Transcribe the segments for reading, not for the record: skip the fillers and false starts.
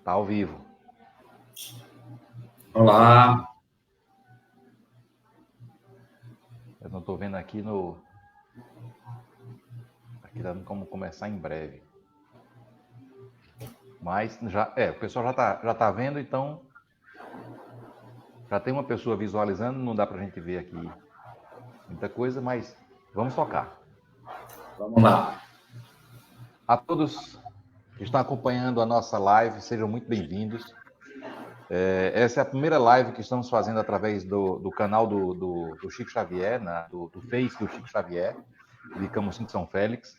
Tá ao vivo. Olá. Eu não estou vendo aqui no... Aqui dando como começar em breve. Mas já o pessoal já tá vendo, então já tem uma pessoa visualizando, não dá para a gente ver aqui muita coisa, mas vamos tocar. Vamos lá. A todos que estão acompanhando a nossa live, sejam muito bem-vindos. Essa é a primeira live que estamos fazendo através do canal do Chico Xavier, do Face do Chico Xavier, de Camocim de São Félix.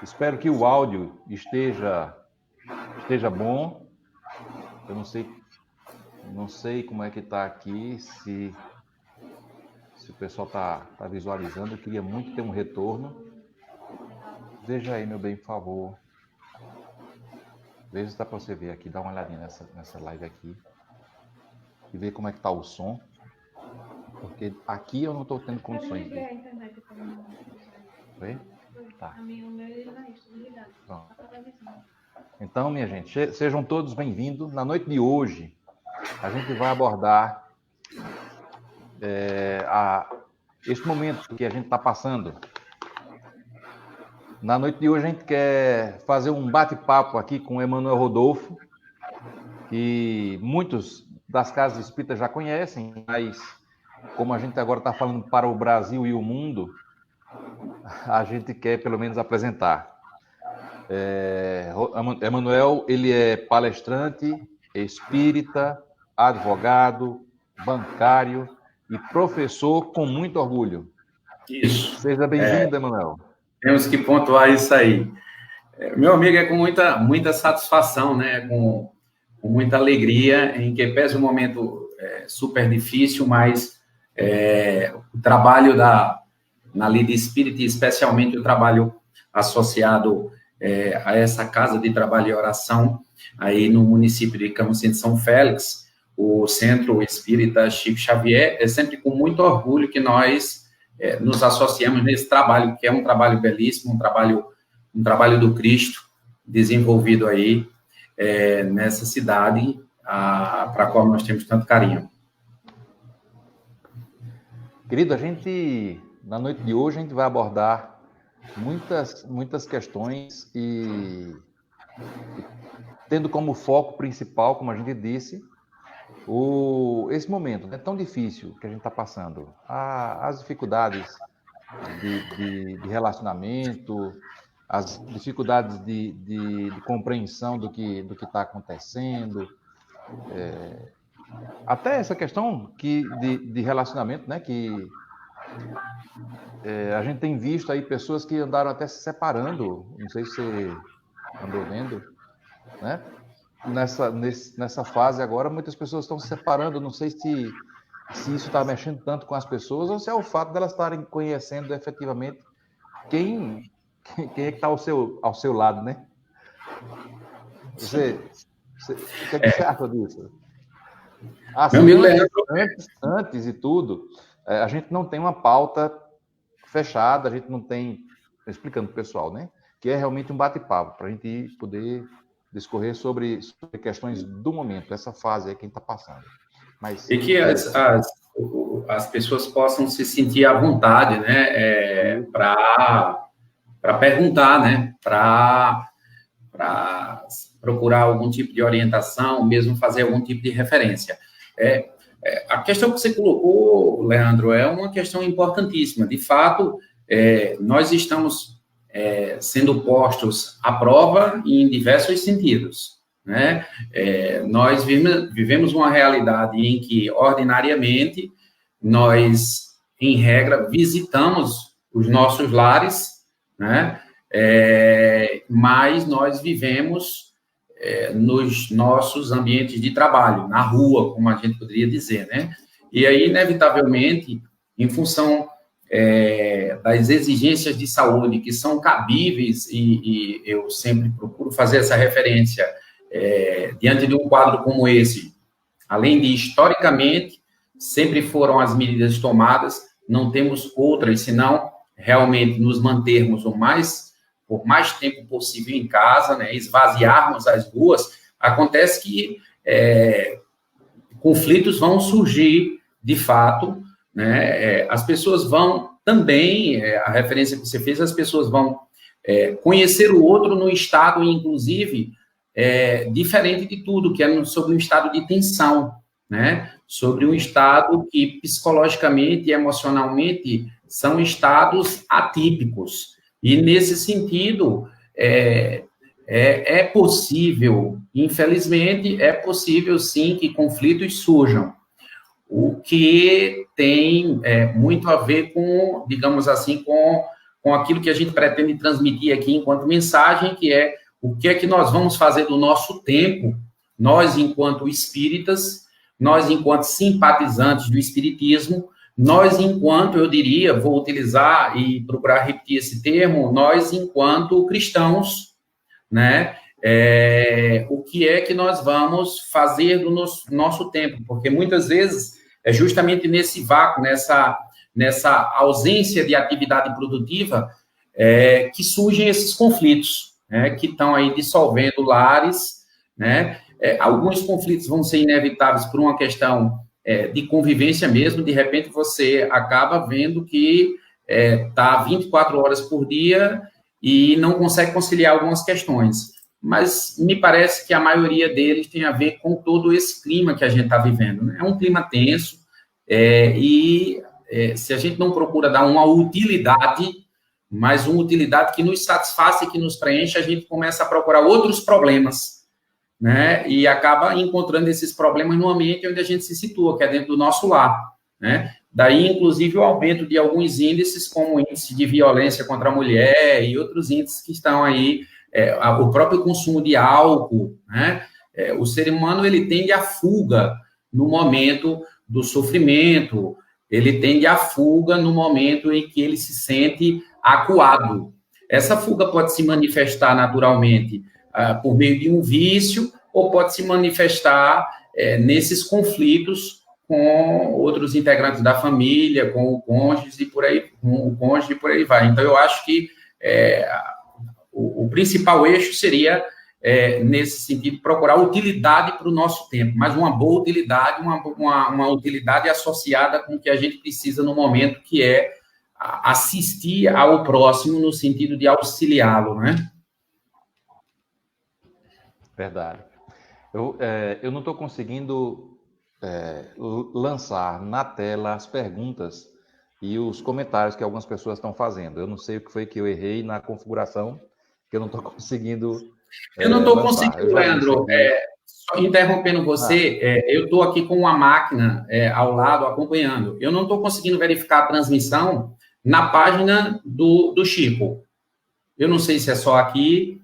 Espero que o áudio esteja bom. Eu não sei como é que está aqui, se o pessoal está visualizando. Eu queria muito ter um retorno. Veja aí, meu bem, por favor. Veja se dá para você ver aqui, dá uma olhadinha nessa live aqui e ver como é que está o som. Porque aqui eu não estou tendo condições de... Oi? Tá. Pronto. Então, minha gente, sejam todos bem-vindos. Na noite de hoje, a gente vai abordar este momento que a gente está passando. Na noite de hoje, a gente quer fazer um bate-papo aqui com o Emanuel Rodolfo, que muitos das casas espíritas já conhecem, mas como a gente agora está falando para o Brasil e o mundo, a gente quer pelo menos apresentar. Emanuel, ele é palestrante, espírita, advogado, bancário e professor com muito orgulho. Isso. Seja bem-vindo, Emanuel. Temos que pontuar isso aí. Meu amigo, é com muita satisfação, né? Com muita alegria, em que pese um momento super difícil, mas o trabalho na Lida Espírita, e especialmente o trabalho associado a essa casa de trabalho e oração, aí no município de Camocim de São Félix, o Centro Espírita Chico Xavier, é sempre com muito orgulho que nós nos associamos nesse trabalho, que é um trabalho belíssimo, um trabalho do Cristo, desenvolvido aí nessa cidade, para a qual nós temos tanto carinho. Querido, na noite de hoje, a gente vai abordar muitas questões e tendo como foco principal, como a gente disse, esse momento, né, tão difícil que a gente está passando, as dificuldades de relacionamento, as dificuldades de compreensão do que está acontecendo, até essa questão de relacionamento, né, que a gente tem visto aí pessoas que andaram até se separando, não sei se você andou vendo, né? Nessa fase agora, muitas pessoas estão se separando, não sei se isso está mexendo tanto com as pessoas ou se é o fato delas estarem conhecendo efetivamente quem é que está ao seu lado, né? O que é que você acha disso? Assim, Meu amigo Leandro, antes de tudo, a gente não tem uma pauta fechada, a gente não tem, explicando para o pessoal, né? Que é realmente um bate-papo, para a gente poder discorrer sobre questões do momento, essa fase aí que a gente está passando. Mas, e que as pessoas possam se sentir à vontade, né? Para perguntar, né? Para procurar algum tipo de orientação, mesmo fazer algum tipo de referência. A questão que você colocou, Leandro, é uma questão importantíssima. De fato, nós estamos sendo postos à prova em diversos sentidos, né? Nós vivemos uma realidade em que, ordinariamente, nós, em regra, visitamos os nossos lares, né? Mas nós vivemos nos nossos ambientes de trabalho, na rua, como a gente poderia dizer, né? E aí, inevitavelmente, em função das exigências de saúde que são cabíveis, e eu sempre procuro fazer essa referência diante de um quadro como esse, além de, historicamente, sempre foram as medidas tomadas, não temos outras, senão realmente nos mantermos o mais por mais tempo possível em casa, né, esvaziarmos as ruas, acontece que conflitos vão surgir de fato, né, as pessoas vão também, a referência que você fez, as pessoas vão conhecer o outro no estado, inclusive, diferente de tudo, que é sobre um estado de tensão, né? Sobre um estado que psicologicamente e emocionalmente são estados atípicos. E, nesse sentido, é possível, infelizmente, é possível, sim, que conflitos surjam, o que tem muito a ver com, digamos assim, com aquilo que a gente pretende transmitir aqui enquanto mensagem, que é o que é que nós vamos fazer do nosso tempo, nós enquanto espíritas, nós enquanto simpatizantes do espiritismo, nós enquanto, eu diria, vou utilizar e procurar repetir esse termo, nós enquanto cristãos, né? O que é que nós vamos fazer do nosso tempo? Porque muitas vezes é justamente nesse vácuo, nessa ausência de atividade produtiva, que surgem esses conflitos, né, que estão aí dissolvendo lares, né? Alguns conflitos vão ser inevitáveis por uma questão de convivência mesmo, de repente você acaba vendo que está 24 horas por dia e não consegue conciliar algumas questões. Mas me parece que a maioria deles tem a ver com todo esse clima que a gente está vivendo, né? É um clima tenso, se a gente não procura dar uma utilidade, mas uma utilidade que nos satisfaça e que nos preenche, a gente começa a procurar outros problemas, né? E acaba encontrando esses problemas no ambiente onde a gente se situa, que é dentro do nosso lar, né? Daí, inclusive, o aumento de alguns índices, como o índice de violência contra a mulher e outros índices que estão aí, o próprio consumo de álcool, né? O ser humano, ele tende à fuga no momento do sofrimento, ele tende à fuga no momento em que ele se sente acuado. Essa fuga pode se manifestar naturalmente por meio de um vício, ou pode se manifestar nesses conflitos com outros integrantes da família, com o cônjuge e por aí vai. Então, eu acho que o principal eixo seria, nesse sentido, procurar utilidade para o nosso tempo, mas uma boa utilidade, uma utilidade associada com o que a gente precisa no momento, que é assistir ao próximo no sentido de auxiliá-lo, né? Verdade. Eu não estou conseguindo lançar na tela as perguntas e os comentários que algumas pessoas estão fazendo. Eu não sei o que foi que eu errei na configuração, que eu não estou conseguindo. Eu não estou conseguindo, Leandro. Só interrompendo você, eu estou aqui com uma máquina ao lado acompanhando. Eu não estou conseguindo verificar a transmissão na página do Chico. Eu não sei se é só aqui.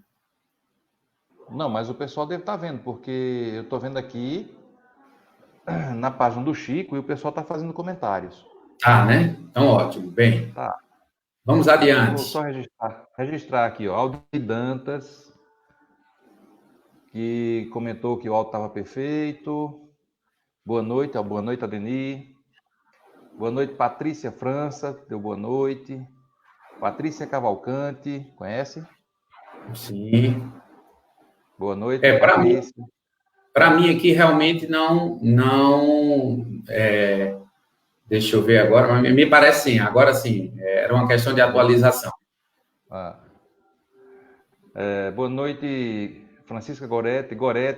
Não, mas o pessoal deve estar vendo, porque eu estou vendo aqui na página do Chico e o pessoal está fazendo comentários. Ah, né? Então, ótimo. Bem, tá. Vamos adiante. Vou só registrar aqui, ó, Aldir Dantas, que comentou que o áudio estava perfeito. Boa noite, Adenir. Boa noite, Patrícia França, deu boa noite. Patrícia Cavalcante, conhece? Sim. Boa noite, Patrícia. Para mim aqui realmente não deixa eu ver agora, mas me parece sim, agora sim, era uma questão de atualização. Boa noite, Francisca Gorete,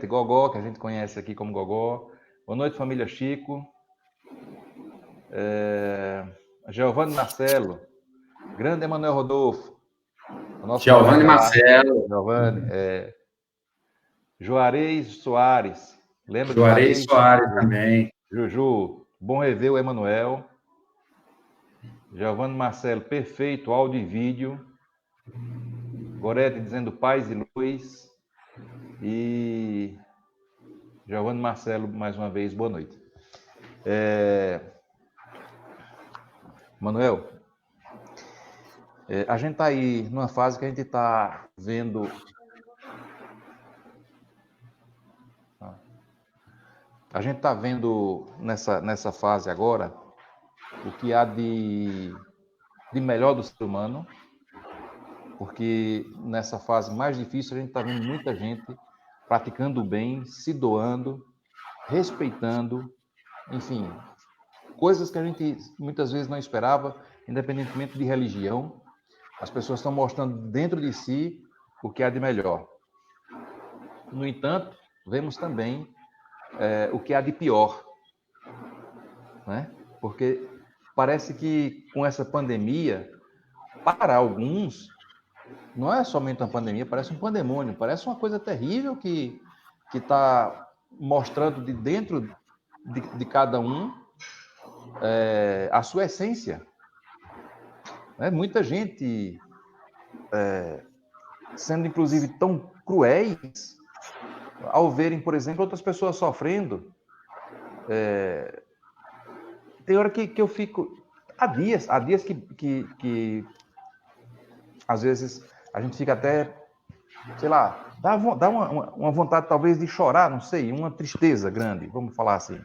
Gogó, que a gente conhece aqui como Gogó. Boa noite, família Chico. Giovanni Marcelo, grande Emanuel Rodolfo. Giovanni Marcelo. Giovanni, Juarez Soares. Lembra Juarez Soares também. Juju, bom rever o Emanuel. Giovanni Marcelo, perfeito, áudio e vídeo. Gorete dizendo paz e luz. E Giovanni Marcelo, mais uma vez, boa noite. Manuel, a gente está aí numa fase que a gente está vendo... A gente está vendo nessa fase agora o que há de melhor do ser humano, porque nessa fase mais difícil a gente está vendo muita gente praticando o bem, se doando, respeitando, enfim, coisas que a gente muitas vezes não esperava, independentemente de religião. As pessoas estão mostrando dentro de si o que há de melhor. No entanto, vemos também o que há de pior, né? Porque parece que com essa pandemia, para alguns, não é somente uma pandemia, parece um pandemônio, parece uma coisa terrível que está mostrando de dentro de cada um a sua essência. Muita gente sendo, inclusive, tão cruéis ao verem, por exemplo, outras pessoas sofrendo. Tem hora que eu fico... Há dias que às vezes a gente fica até, sei lá, dá uma vontade talvez de chorar, não sei, uma tristeza grande, vamos falar assim,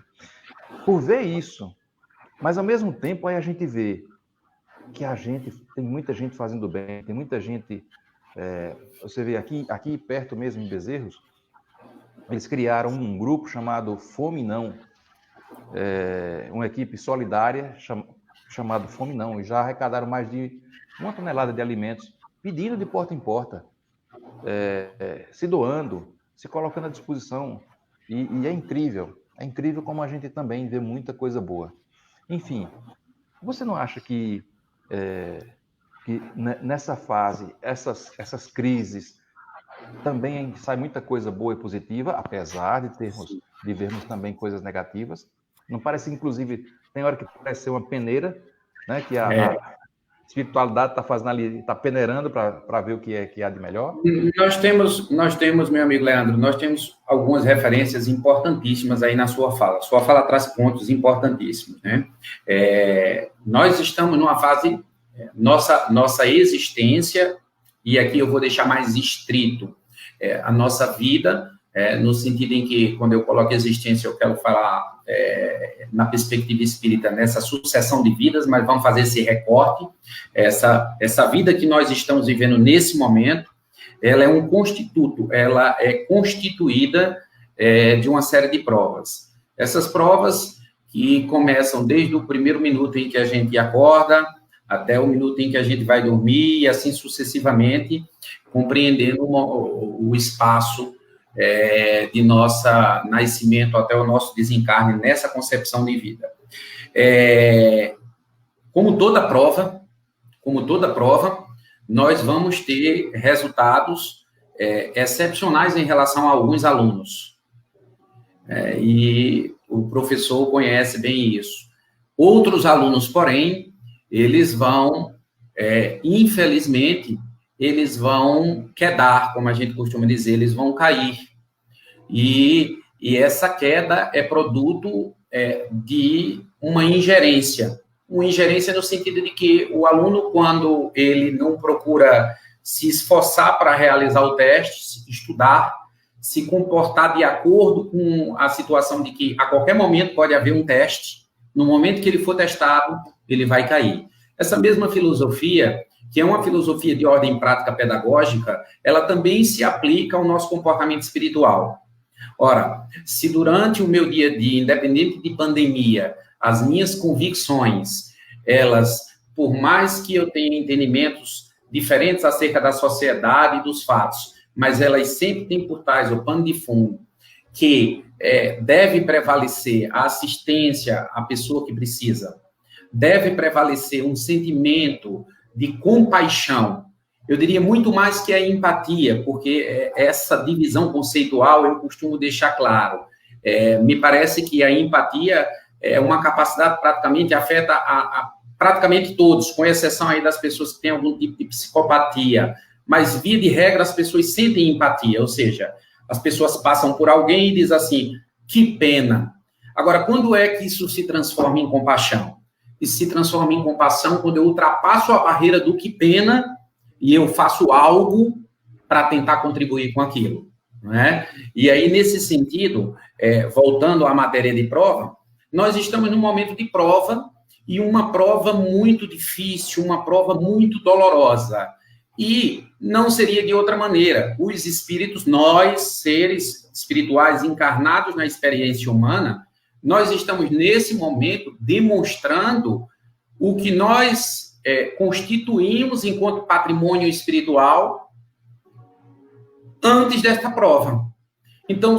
por ver isso. Mas ao mesmo tempo aí a gente vê que tem muita gente fazendo bem, tem muita gente, você vê aqui perto mesmo em Bezerros, eles criaram um grupo chamado Fome Não, uma equipe solidária chamado Fome Não, e já arrecadaram mais de 1 tonelada de alimentos, pedindo de porta em porta, se doando, se colocando à disposição, e é incrível como a gente também vê muita coisa boa. Enfim, você não acha que nessa fase, essas crises, também sai muita coisa boa e positiva, apesar de vermos também coisas negativas? Não parece, inclusive, tem hora que parece ser uma peneira, né? Que a espiritualidade está fazendo ali, está peneirando para ver o que há de melhor? Nós temos, meu amigo Leandro, nós temos algumas referências importantíssimas aí na sua fala. Sua fala traz pontos importantíssimos, né? Nós estamos numa fase, nossa existência, e aqui eu vou deixar mais estrito, a nossa vida, no sentido em que, quando eu coloco existência, eu quero falar na perspectiva espírita, nessa sucessão de vidas, mas vamos fazer esse recorte. Essa vida que nós estamos vivendo nesse momento, ela é um constituto, ela é constituída de uma série de provas. Essas provas que começam desde o primeiro minuto em que a gente acorda, até o minuto em que a gente vai dormir, e assim sucessivamente, compreendendo o espaço de nosso nascimento até o nosso desencarne nessa concepção de vida. Como toda prova, nós vamos ter resultados excepcionais em relação a alguns alunos. E o professor conhece bem isso. Outros alunos, porém, eles vão, infelizmente, eles vão quedar, como a gente costuma dizer, eles vão cair. E essa queda é produto de uma ingerência. Uma ingerência no sentido de que o aluno, quando ele não procura se esforçar para realizar o teste, estudar, se comportar de acordo com a situação de que a qualquer momento pode haver um teste, no momento que ele for testado, ele vai cair. Essa mesma filosofia, que é uma filosofia de ordem prática pedagógica, ela também se aplica ao nosso comportamento espiritual. Ora, se durante o meu dia a dia, independente de pandemia, as minhas convicções, elas, por mais que eu tenha entendimentos diferentes acerca da sociedade e dos fatos, mas elas sempre têm por trás o pano de fundo, que deve prevalecer a assistência à pessoa que precisa, deve prevalecer um sentimento de compaixão, eu diria muito mais que a empatia, porque essa divisão conceitual eu costumo deixar claro. Me parece que a empatia é uma capacidade praticamente afeta a praticamente todos, com exceção aí das pessoas que têm algum tipo de psicopatia. Mas, via de regra, as pessoas sentem empatia, ou seja, as pessoas passam por alguém e dizem assim, que pena. Agora, quando é que isso se transforma em compaixão? Isso se transforma em compaixão quando eu ultrapasso a barreira do que pena e eu faço algo para tentar contribuir com aquilo, não é? E aí, nesse sentido, voltando à matéria de prova, nós estamos num momento de prova, e uma prova muito difícil, uma prova muito dolorosa. E não seria de outra maneira. Os espíritos, nós, seres espirituais encarnados na experiência humana, nós estamos, nesse momento, demonstrando o que nós constituímos enquanto patrimônio espiritual antes desta prova. Então,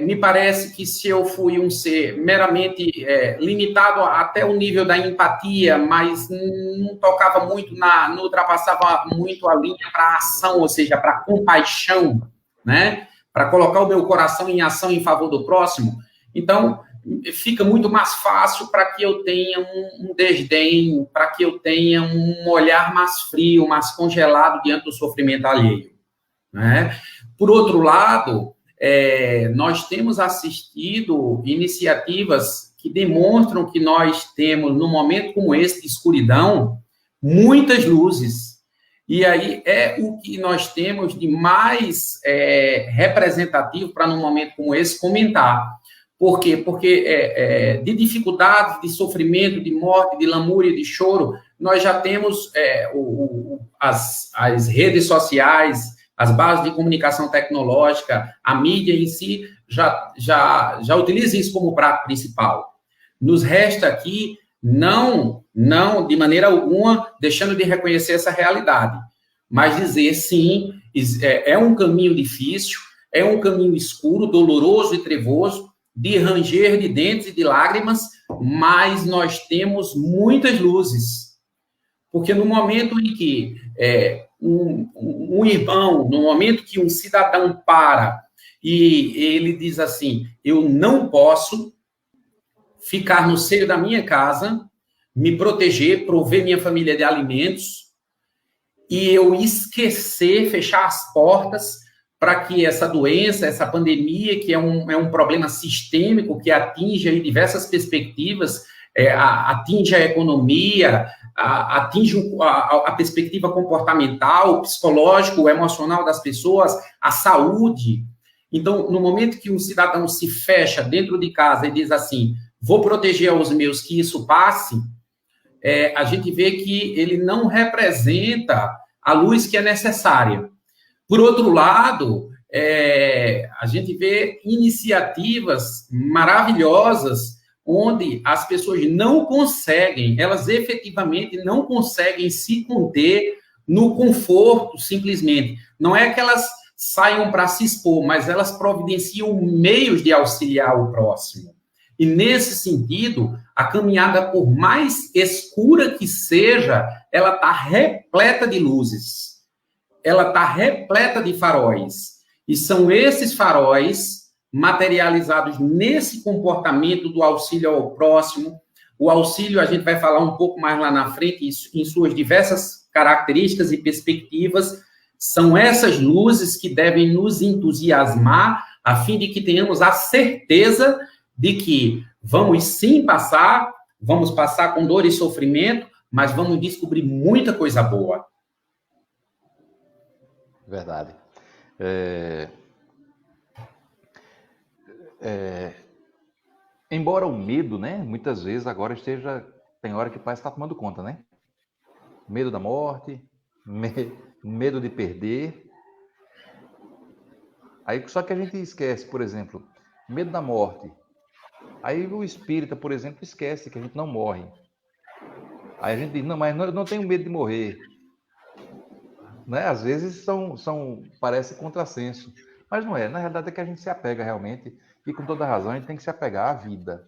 me parece que se eu fui um ser meramente limitado até o nível da empatia, mas não tocava muito, não ultrapassava muito a linha para a ação, ou seja, para a compaixão, né? Para colocar o meu coração em ação em favor do próximo, então fica muito mais fácil para que eu tenha um desdém, para que eu tenha um olhar mais frio, mais congelado diante do sofrimento alheio, né? Por outro lado, nós temos assistido iniciativas que demonstram que nós temos, num momento como esse de escuridão, muitas luzes. E aí é o que nós temos de mais representativo para, num momento como esse, comentar. Por quê? Porque de dificuldades, de sofrimento, de morte, de lamúria, de choro, nós já temos as redes sociais, as bases de comunicação tecnológica, a mídia em si, já utiliza isso como prato principal. Nos resta aqui, não de maneira alguma, deixando de reconhecer essa realidade, mas dizer, sim, é um caminho difícil, é um caminho escuro, doloroso e trevoso, de ranger de dentes e de lágrimas, mas nós temos muitas luzes. Porque no momento em que um irmão, no momento que um cidadão para e ele diz assim, eu não posso ficar no seio da minha casa, me proteger, prover minha família de alimentos, e eu esquecer, fechar as portas para que essa doença, essa pandemia, que é um problema sistêmico, que atinge aí diversas perspectivas, atinge a economia, atinge a perspectiva comportamental, psicológico, emocional das pessoas, a saúde. Então, no momento que um cidadão se fecha dentro de casa e diz assim, vou proteger aos meus que isso passe, a gente vê que ele não representa a luz que é necessária. Por outro lado, a gente vê iniciativas maravilhosas onde as pessoas não conseguem, elas efetivamente não conseguem se conter no conforto, simplesmente. Não é que elas saiam para se expor, mas elas providenciam meios de auxiliar o próximo. E, nesse sentido, a caminhada, por mais escura que seja, ela está repleta de luzes. Ela está repleta de faróis. E são esses faróis materializados nesse comportamento do auxílio ao próximo. O auxílio, a gente vai falar um pouco mais lá na frente, em suas diversas características e perspectivas, são essas luzes que devem nos entusiasmar, a fim de que tenhamos a certeza de que vamos sim passar, vamos passar com dor e sofrimento, mas vamos descobrir muita coisa boa. Verdade. Embora o medo, né, muitas vezes agora tem hora que parece que está tomando conta, né? Medo da morte, medo de perder. Aí só que a gente esquece, por exemplo, medo da morte. Aí o espírita, por exemplo, esquece que a gente não morre. Aí a gente diz, não, mas eu não tenho medo de morrer. Né? Às vezes parece contrassenso, mas não é. Na realidade é que a gente se apega realmente, e com toda razão a gente tem que se apegar à vida.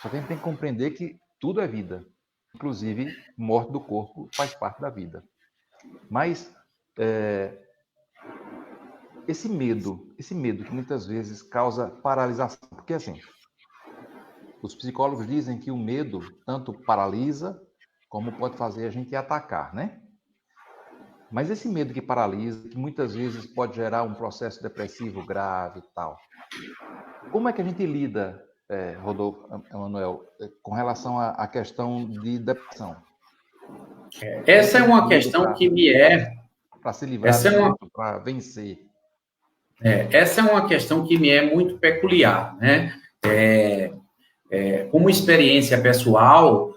Só que a gente tem que compreender que tudo é vida, inclusive morte do corpo faz parte da vida. Mas esse medo que muitas vezes causa paralisação, porque assim, os psicólogos dizem que o medo tanto paralisa como pode fazer a gente atacar, né? Mas esse medo que paralisa, que muitas vezes pode gerar um processo depressivo grave e tal, como é que a gente lida, Rodolfo, Emanuel, com relação à questão de depressão? Essa é uma questão que me para se livrar para vencer. Essa é uma questão que me é muito peculiar, né? Como experiência pessoal,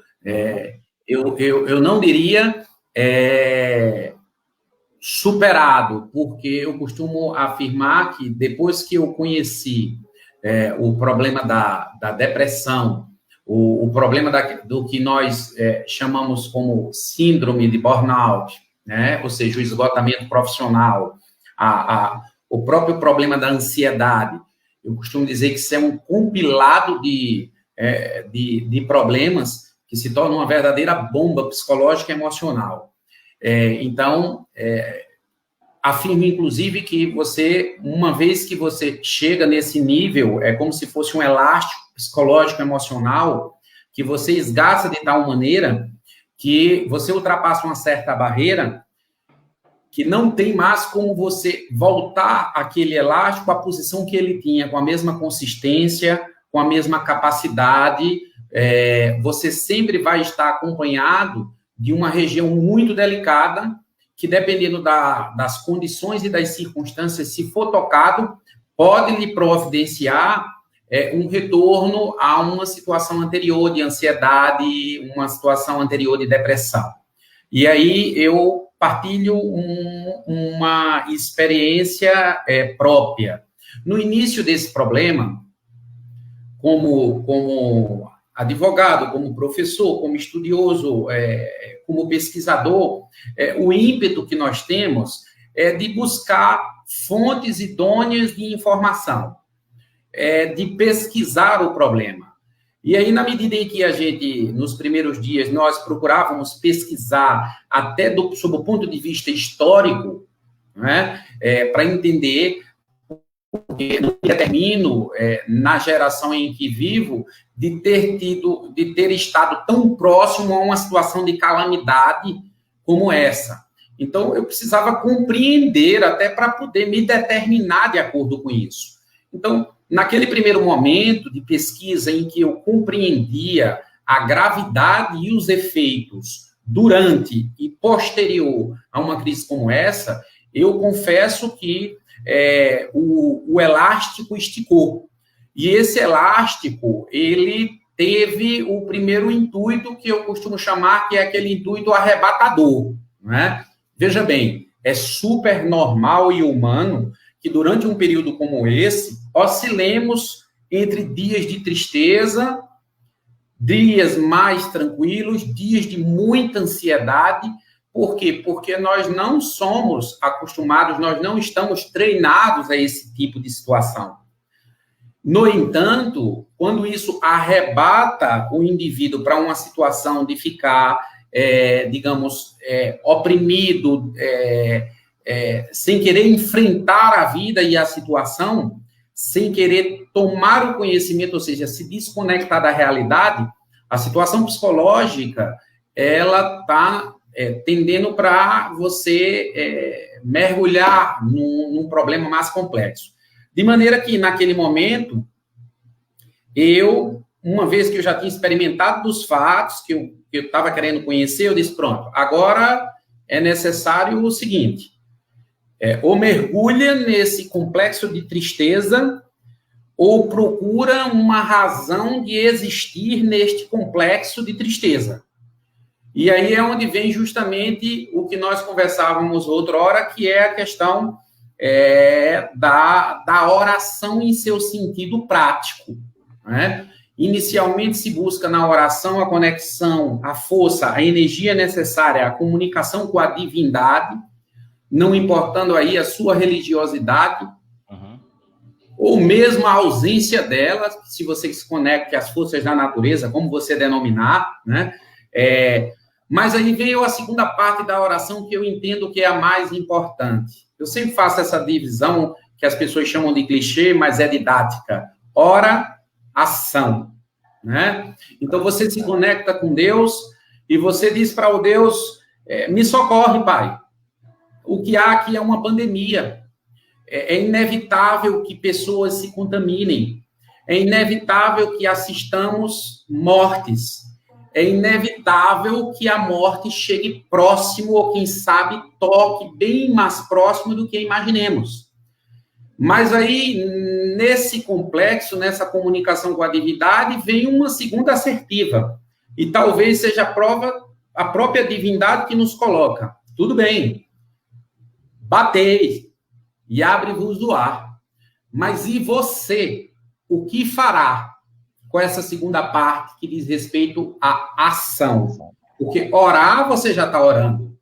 eu não diria superado, porque eu costumo afirmar que depois que eu conheci o problema da depressão, o problema do que nós chamamos como síndrome de burnout, né? Ou seja, o esgotamento profissional, o próprio problema da ansiedade. Eu costumo dizer que isso é um compilado de problemas que se tornam uma verdadeira bomba psicológica e emocional. Então, afirmo, inclusive, que você, uma vez que você chega nesse nível, é como se fosse um elástico psicológico emocional, que você esgaça de tal maneira que você ultrapassa uma certa barreira que não tem mais como você voltar aquele elástico à posição que ele tinha, com a mesma consistência, com a mesma capacidade. Você sempre vai estar acompanhado de uma região muito delicada, que dependendo das condições e das circunstâncias, se for tocado, pode lhe providenciar um retorno a uma situação anterior de ansiedade, uma situação anterior de depressão. E aí eu partilho uma experiência própria. No início desse problema, como advogado, como professor, como estudioso, como pesquisador, o ímpeto que nós temos é de buscar fontes idôneas de informação, de pesquisar o problema. E aí, na medida em que a gente, nos primeiros dias, nós procurávamos pesquisar até sob o ponto de vista histórico, né, para entender o que eu determino na geração em que vivo de ter estado tão próximo a uma situação de calamidade como essa. Então, eu precisava compreender até para poder me determinar de acordo com isso. Então, naquele primeiro momento de pesquisa em que eu compreendia a gravidade e os efeitos durante e posterior a uma crise como essa, eu confesso que o elástico esticou. E esse elástico, ele teve o primeiro intuito que eu costumo chamar, que é aquele intuito arrebatador, né? Veja bem, é super normal e humano que durante um período como esse, oscilemos entre dias de tristeza, dias mais tranquilos, dias de muita ansiedade. Por quê? Porque nós não somos acostumados, nós não estamos treinados a esse tipo de situação. No entanto, quando isso arrebata o indivíduo para uma situação de ficar, oprimido, sem querer enfrentar a vida e a situação, sem querer tomar o conhecimento, ou seja, se desconectar da realidade, a situação psicológica, ela está tendendo para você mergulhar num problema mais complexo. De maneira que, naquele momento, uma vez que eu já tinha experimentado dos fatos, que eu estava querendo conhecer, eu disse, pronto, agora é necessário o seguinte, ou mergulha nesse complexo de tristeza, ou procura uma razão de existir neste complexo de tristeza. E aí é onde vem justamente o que nós conversávamos outra hora, que é a questão da oração em seu sentido prático, né? Inicialmente se busca na oração a conexão, a força, a energia necessária, a comunicação com a divindade, não importando aí a sua religiosidade, ou mesmo a ausência dela, se você se conecta às forças da natureza, como você denominar, né? Mas aí veio a segunda parte da oração, que eu entendo que é a mais importante. Eu sempre faço essa divisão, que as pessoas chamam de clichê, mas é didática. Ora, ação, né? Então, você se conecta com Deus e você diz para o Deus, me socorre, Pai. O que há aqui é uma pandemia. É inevitável que pessoas se contaminem. É inevitável que assistamos mortes. É inevitável que a morte chegue próximo, ou quem sabe toque bem mais próximo do que imaginemos. Mas aí, nesse complexo, nessa comunicação com a divindade, vem uma segunda assertiva. E talvez seja a própria divindade que nos coloca. Tudo bem. batei e abre-vos o ar. Mas e você? O que fará com essa segunda parte que diz respeito à ação? Porque orar, você já está orando.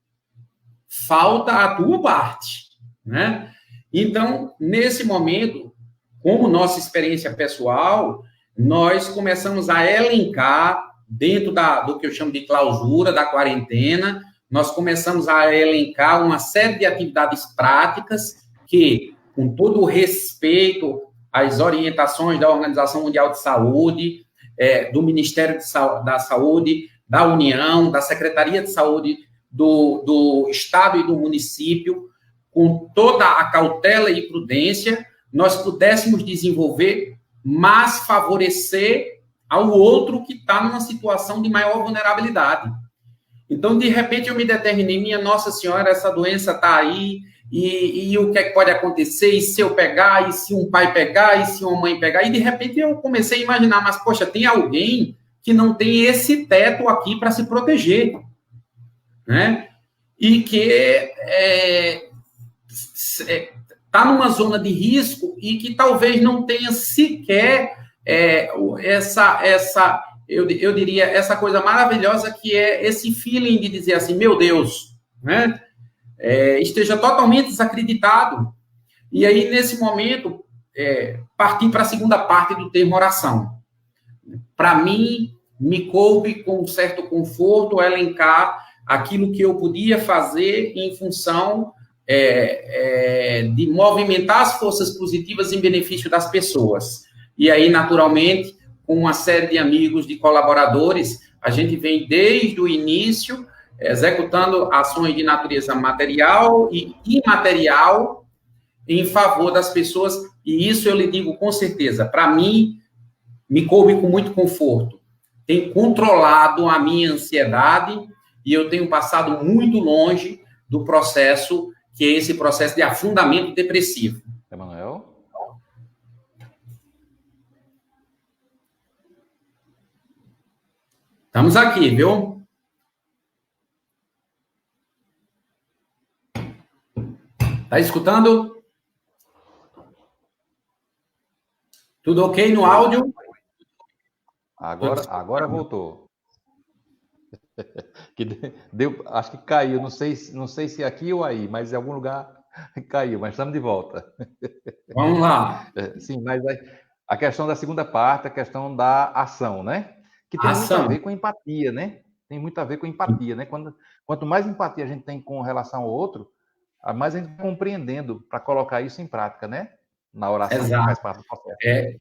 Falta a tua parte, né? Então, nesse momento, como nossa experiência pessoal, nós começamos a elencar, dentro do que eu chamo de clausura, da quarentena, nós começamos a elencar uma série de atividades práticas que, com todo o respeito às orientações da Organização Mundial de Saúde, do Ministério da Saúde, da União, da Secretaria de Saúde do Estado e do município, com toda a cautela e prudência, nós pudéssemos desenvolver, mas favorecer ao outro que está numa situação de maior vulnerabilidade. Então, de repente, eu me determinei, minha Nossa Senhora, essa doença está aí, e o que é que pode acontecer? E se eu pegar? E se um pai pegar? E se uma mãe pegar? E, de repente, eu comecei a imaginar, mas, poxa, tem alguém que não tem esse teto aqui para se proteger, né? E que está numa zona de risco e que talvez não tenha sequer eu diria, essa coisa maravilhosa que é esse feeling de dizer assim, meu Deus, né? Esteja totalmente desacreditado. E aí, nesse momento, partir para a segunda parte do termo oração. Para mim, me coube com um certo conforto elencar aquilo que eu podia fazer em função de movimentar as forças positivas em benefício das pessoas. E aí, naturalmente, com uma série de amigos, de colaboradores, a gente vem desde o início executando ações de natureza material e imaterial em favor das pessoas, e isso eu lhe digo com certeza, para mim, me coube com muito conforto. Tem controlado a minha ansiedade e eu tenho passado muito longe do processo, que é esse processo de afundamento depressivo. Emanuel? Estamos aqui, viu? Tá escutando? Tudo ok no áudio? Agora voltou. Acho que caiu, não sei se aqui ou aí, mas em algum lugar caiu, mas estamos de volta. Vamos lá. Sim, mas a questão da segunda parte, a questão da ação, né? Que tem muito a ver com empatia, né? Tem muito a ver com empatia, né? Quanto mais empatia a gente tem com relação ao outro, mais a gente vai compreendendo para colocar isso em prática, né? Na oração, exato, que faz parte do processo.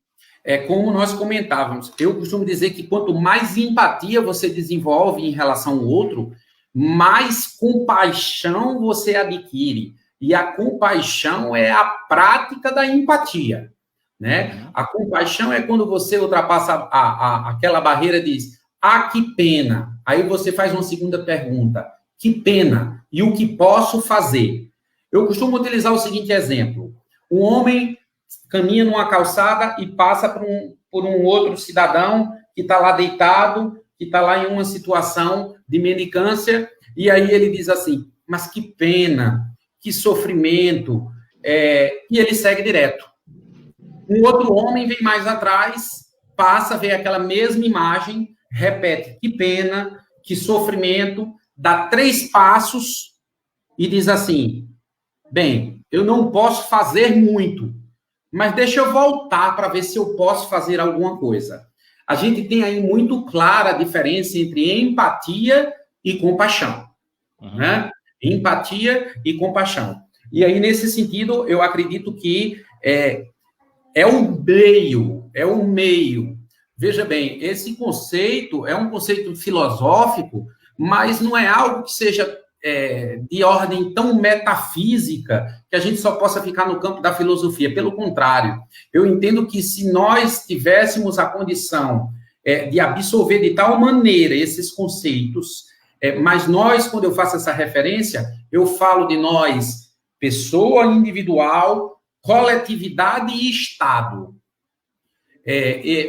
Como nós comentávamos, eu costumo dizer que quanto mais empatia você desenvolve em relação ao outro, mais compaixão você adquire. E a compaixão é a prática da empatia, né? A compaixão é quando você ultrapassa aquela barreira e diz, que pena. Aí você faz uma segunda pergunta, que pena, e o que posso fazer? Eu costumo utilizar o seguinte exemplo, um homem caminha numa calçada e passa por um outro cidadão que está lá deitado, que está lá em uma situação de mendicância, e aí ele diz assim, mas que pena, que sofrimento, e ele segue direto. Um outro homem vem mais atrás, passa, vê aquela mesma imagem, repete, que pena, que sofrimento, dá 3 passos e diz assim, bem, eu não posso fazer muito, mas deixa eu voltar para ver se eu posso fazer alguma coisa. A gente tem aí muito clara a diferença entre empatia e compaixão, né? Empatia e compaixão. E aí, nesse sentido, eu acredito que é um meio. Veja bem, esse conceito é um conceito filosófico, mas não é algo que seja de ordem tão metafísica que a gente só possa ficar no campo da filosofia. Pelo contrário, eu entendo que se nós tivéssemos a condição de absorver de tal maneira esses conceitos, mas nós, quando eu faço essa referência, eu falo de nós, pessoa individual, coletividade e Estado.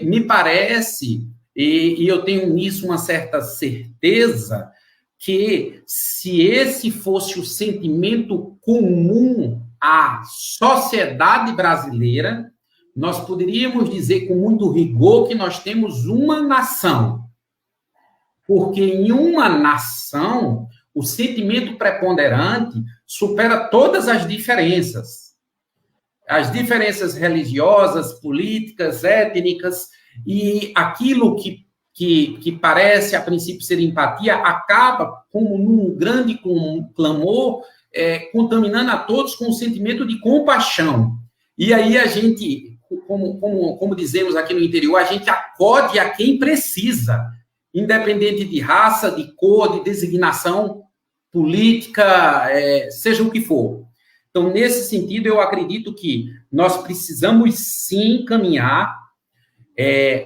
Me parece, e eu tenho nisso uma certa certeza, que, se esse fosse o sentimento comum à sociedade brasileira, nós poderíamos dizer com muito rigor que nós temos uma nação. Porque em uma nação, o sentimento preponderante supera todas as diferenças. As diferenças religiosas, políticas, étnicas, e aquilo que parece, a princípio, ser empatia, acaba, como num grande clamor, contaminando a todos com um sentimento de compaixão. E aí a gente, como dizemos aqui no interior, a gente acode a quem precisa, independente de raça, de cor, de designação política, seja o que for. Então, nesse sentido, eu acredito que nós precisamos, sim, caminhar,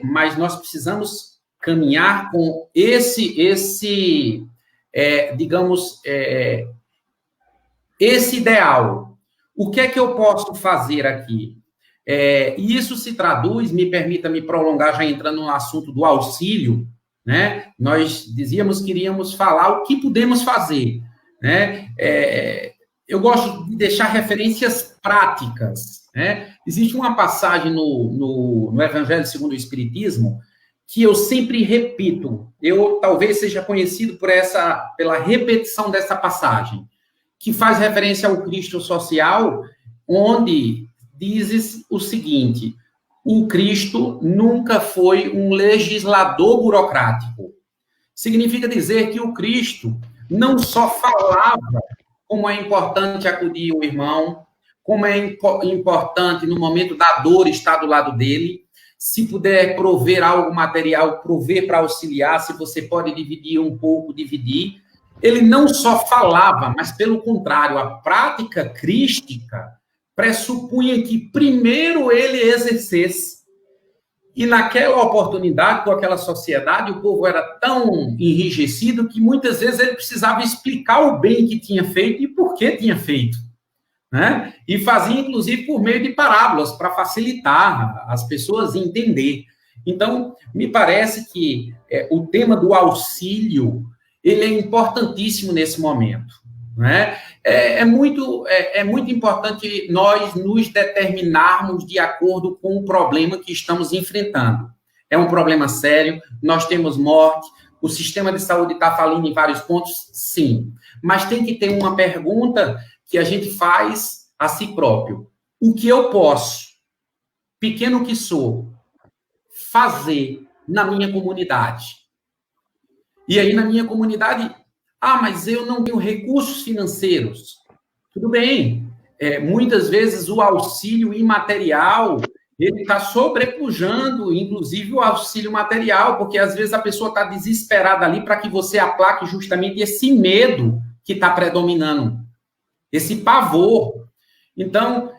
mas nós precisamos caminhar com digamos, esse ideal. O que é que eu posso fazer aqui? E isso se traduz, me permita me prolongar, já entrando no assunto do auxílio, né? Nós dizíamos que iríamos falar o que podemos fazer, né? Eu gosto de deixar referências práticas, né? Existe uma passagem no Evangelho segundo o Espiritismo que eu sempre repito. Eu talvez seja conhecido pela repetição dessa passagem, que faz referência ao Cristo social, onde dizes o seguinte: o Cristo nunca foi um legislador burocrático. Significa dizer que o Cristo não só falava como é importante acudir o irmão, como é importante, no momento da dor, estar do lado dele. Se puder prover algo material, prover para auxiliar. Se você pode dividir um pouco, dividir. Ele não só falava, mas, pelo contrário, a prática crística pressupunha que primeiro ele exercesse. E naquela oportunidade, com aquela sociedade, o povo era tão enrijecido que muitas vezes ele precisava explicar o bem que tinha feito e por que tinha feito, né? E fazia, inclusive, por meio de parábolas, para facilitar as pessoas entender. Então, me parece que o tema do auxílio, ele é importantíssimo nesse momento, né? É muito importante nós nos determinarmos de acordo com o problema que estamos enfrentando. É um problema sério, nós temos morte, o sistema de saúde está falindo em vários pontos, sim. Mas tem que ter uma pergunta que a gente faz a si próprio. O que eu posso, pequeno que sou, fazer na minha comunidade? E aí, na minha comunidade, mas eu não tenho recursos financeiros. Tudo bem. Muitas vezes o auxílio imaterial, ele está sobrepujando, inclusive, o auxílio material, porque às vezes a pessoa está desesperada ali para que você aplaque justamente esse medo que está predominando, esse pavor. Então,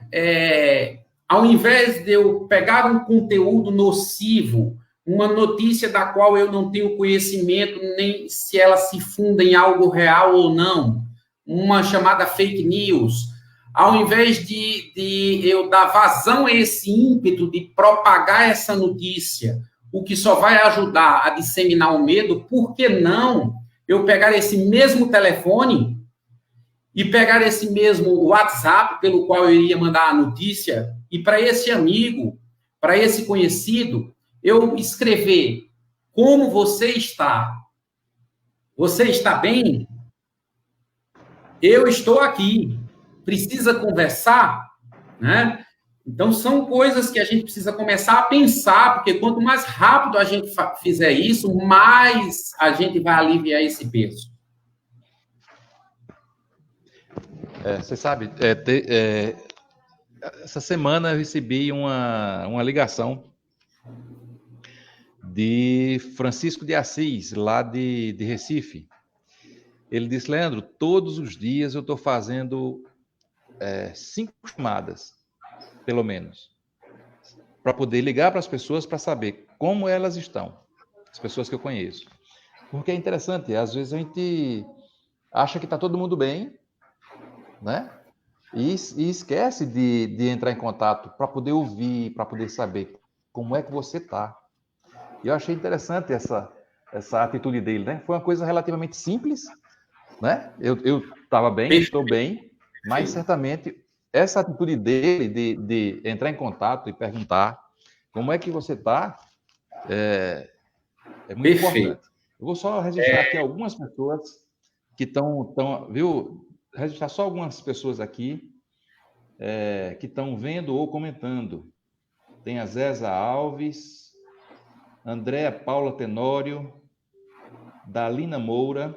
ao invés de eu pegar um conteúdo nocivo, uma notícia da qual eu não tenho conhecimento, nem se ela se funda em algo real ou não, uma chamada fake news, ao invés de eu dar vazão a esse ímpeto de propagar essa notícia, o que só vai ajudar a disseminar o medo, por que não eu pegar esse mesmo telefone e pegar esse mesmo WhatsApp pelo qual eu iria mandar a notícia, e para esse amigo, para esse conhecido, eu escrever: como você está? Você está bem? Eu estou aqui. Precisa conversar? Né? Então, são coisas que a gente precisa começar a pensar, porque quanto mais rápido a gente fizer isso, mais a gente vai aliviar esse peso. Você sabe, essa semana eu recebi uma ligação de Francisco de Assis, lá de Recife. Ele disse: Leandro, todos os dias eu estou fazendo 5 chamadas, pelo menos, para poder ligar para as pessoas para saber como elas estão, as pessoas que eu conheço. Porque é interessante, às vezes a gente acha que está todo mundo bem, né? E esquece de entrar em contato para poder ouvir, para poder saber como é que você está. E eu achei interessante essa atitude dele, né? Foi uma coisa relativamente simples, né? Eu estava bem, estou bem, mas certamente essa atitude dele de entrar em contato e perguntar como é que você está é muito importante. Eu vou só registrar aqui algumas pessoas que estão, viu? Registrar só algumas pessoas aqui que estão vendo ou comentando. Tem a Zéza Alves, Andréa Paula Tenório, Dalina Moura.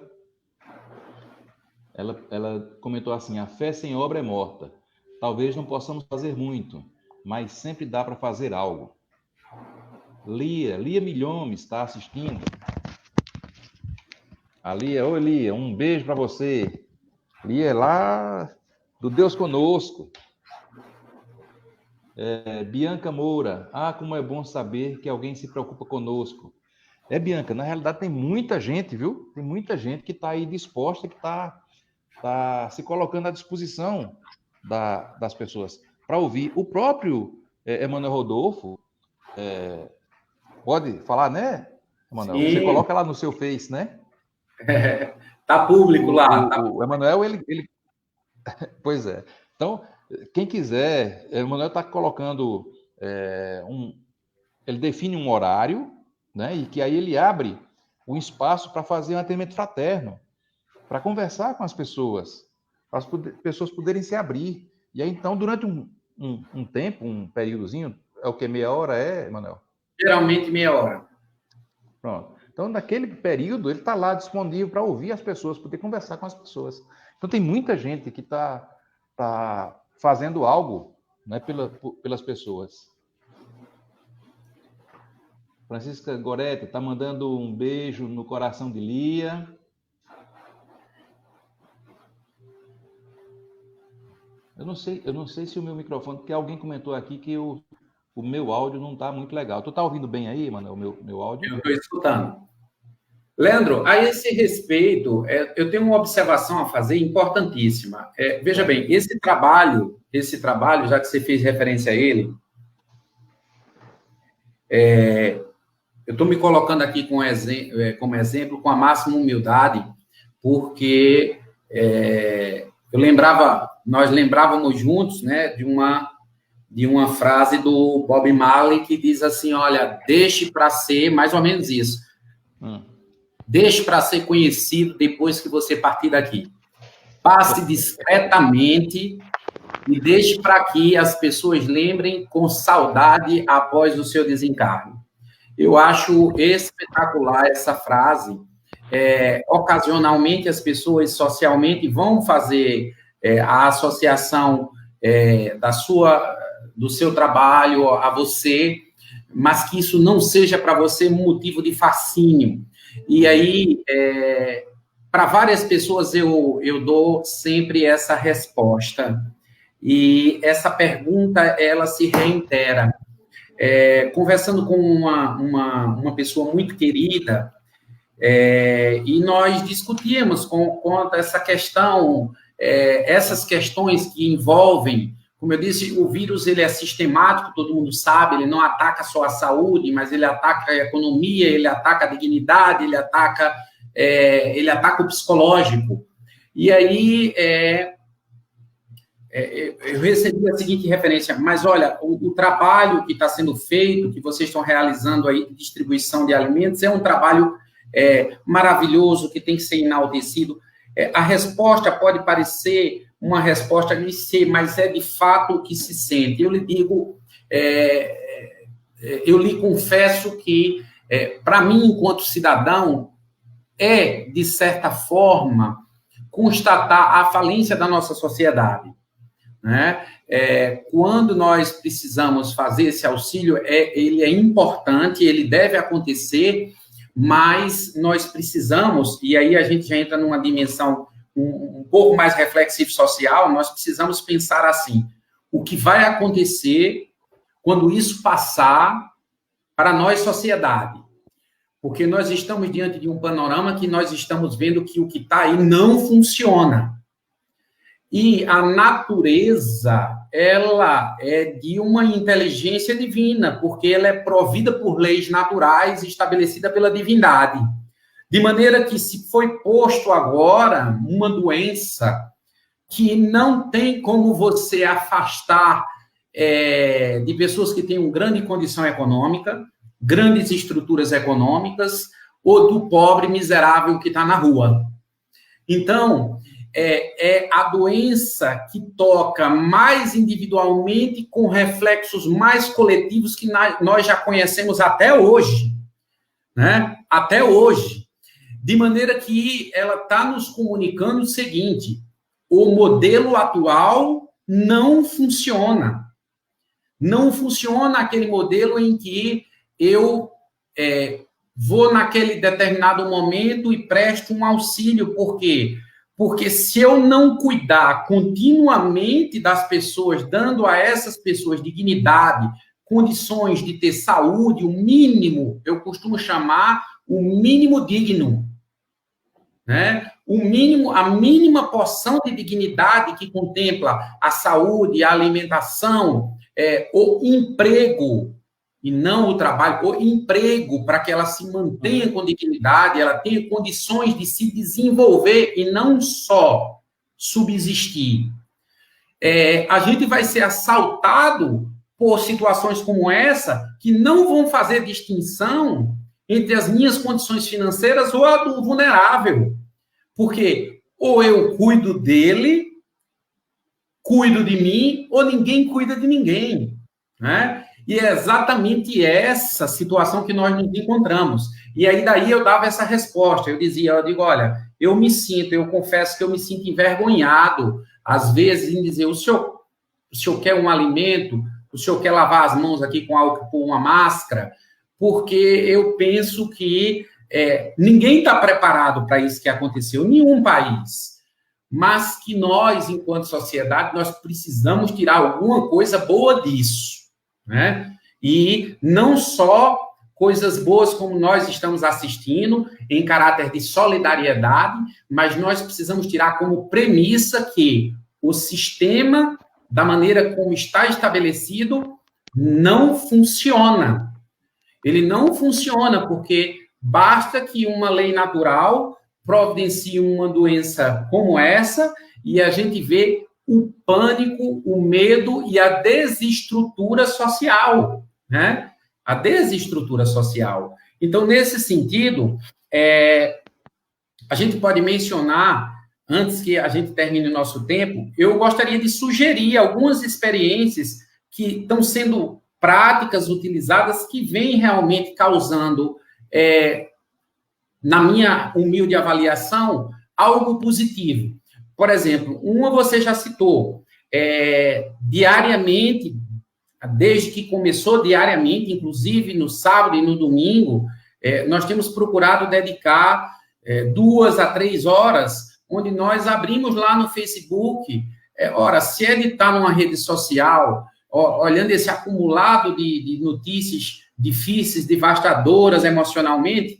Ela comentou assim: a fé sem obra é morta. Talvez não possamos fazer muito, mas sempre dá para fazer algo. Lia Milhomes está assistindo. A Lia, oi Lia, um beijo para você. Lia é lá do Deus Conosco. Bianca Moura, como é bom saber que alguém se preocupa conosco. Bianca, na realidade tem muita gente, viu? Tem muita gente que está aí disposta, que está se colocando à disposição das pessoas para ouvir. O próprio Emanuel Rodolfo pode falar, né, Emanuel? Sim. Você coloca lá no seu Face, né? Tá público lá. O Emanuel, ele... Pois é. Então, quem quiser, o Emanuel está colocando ele define um horário, né? E que aí ele abre um espaço para fazer um atendimento fraterno, para conversar com as pessoas, para as pessoas poderem se abrir. E aí, então, durante um tempo, um períodozinho, é o que, meia hora, Emanuel? Geralmente meia hora. Pronto. Então, naquele período, ele está lá disponível para ouvir as pessoas, poder conversar com as pessoas. Então, tem muita gente que está fazendo algo, né, pelas pessoas. Francisca Goretti está mandando um beijo no coração de Lia. Eu não sei se o meu microfone, porque alguém comentou aqui que o meu áudio não está muito legal. Tu está ouvindo bem aí, mano, o meu áudio? Eu estou escutando. Leandro, a esse respeito, eu tenho uma observação a fazer importantíssima. Veja bem, esse trabalho, já que você fez referência a ele, eu estou me colocando aqui como exemplo com a máxima humildade, porque nós lembrávamos juntos, né, de uma frase do Bob Marley que diz assim: olha, deixe para ser, mais ou menos isso. Deixe para ser conhecido depois que você partir daqui. Passe discretamente e deixe para que as pessoas lembrem com saudade após o seu desencarne. Eu acho espetacular essa frase. Ocasionalmente, as pessoas socialmente vão fazer a associação do seu trabalho a você, mas que isso não seja para você motivo de fascínio. E aí, para várias pessoas, eu dou sempre essa resposta. E essa pergunta, ela se reitera. Conversando com uma pessoa muito querida, e nós discutíamos quanto a essa questão, essas questões que envolvem, como eu disse, o vírus ele é sistemático, todo mundo sabe, ele não ataca só a saúde, mas ele ataca a economia, ele ataca a dignidade, ele ataca o psicológico. E aí, eu recebi a seguinte referência: mas olha, o trabalho que está sendo feito, que vocês estão realizando aí de distribuição de alimentos, é um trabalho maravilhoso, que tem que ser enaltecido. A resposta pode parecer uma resposta clichê, mas é de fato o que se sente. Eu lhe digo, eu lhe confesso que, para mim, enquanto cidadão, de certa forma, constatar a falência da nossa sociedade, né? Quando nós precisamos fazer esse auxílio, ele é importante, ele deve acontecer, mas nós precisamos, e aí a gente já entra numa dimensão um pouco mais reflexiva social, nós precisamos pensar assim: o que vai acontecer quando isso passar para nós, sociedade? Porque nós estamos diante de um panorama que nós estamos vendo que o que está aí não funciona. E a natureza, ela é de uma inteligência divina, porque ela é provida por leis naturais estabelecidas pela divindade. De maneira que, se foi posto agora uma doença que não tem como você afastar de pessoas que têm uma grande condição econômica, grandes estruturas econômicas, ou do pobre miserável que está na rua. Então, é a doença que toca mais individualmente, com reflexos mais coletivos que nós já conhecemos até hoje, né? Até hoje. De maneira que ela está nos comunicando o seguinte: o modelo atual não funciona. Não funciona aquele modelo em que eu vou naquele determinado momento e presto um auxílio. Por quê? Porque se eu não cuidar continuamente das pessoas, dando a essas pessoas dignidade, condições de ter saúde, o mínimo, eu costumo chamar o mínimo digno, né? O mínimo, a mínima porção de dignidade que contempla a saúde, a alimentação, o emprego, e não o trabalho, o emprego, para que ela se mantenha com dignidade, ela tenha condições de se desenvolver e não só subsistir. A gente vai ser assaltado por situações como essa, que não vão fazer distinção entre as minhas condições financeiras ou a do vulnerável. Porque ou eu cuido dele, cuido de mim, ou ninguém cuida de ninguém, né? E é exatamente essa situação que nós nos encontramos. E aí, daí eu dava essa resposta. Eu digo, olha, eu confesso que eu me sinto envergonhado, às vezes, em dizer, o senhor quer um alimento, o senhor quer lavar as mãos aqui com álcool, com uma máscara, porque eu penso que ninguém está preparado para isso que aconteceu, nenhum país. Mas que nós, enquanto sociedade, nós precisamos tirar alguma coisa boa disso, né? E não só coisas boas como nós estamos assistindo, em caráter de solidariedade, mas nós precisamos tirar como premissa que o sistema, da maneira como está estabelecido, não funciona. Ele não funciona porque basta que uma lei natural providencie uma doença como essa e a gente vê o pânico, o medo e a desestrutura social, né? A desestrutura social. Então, nesse sentido, a gente pode mencionar, antes que a gente termine o nosso tempo, eu gostaria de sugerir algumas experiências que estão sendo práticas utilizadas que vêm realmente causando, na minha humilde avaliação, algo positivo. Por exemplo, uma você já citou, diariamente, desde que começou diariamente, inclusive no sábado e no domingo, nós temos procurado dedicar 2 a 3 horas, onde nós abrimos lá no Facebook, se ele está numa rede social, olhando esse acumulado de notícias difíceis, devastadoras emocionalmente,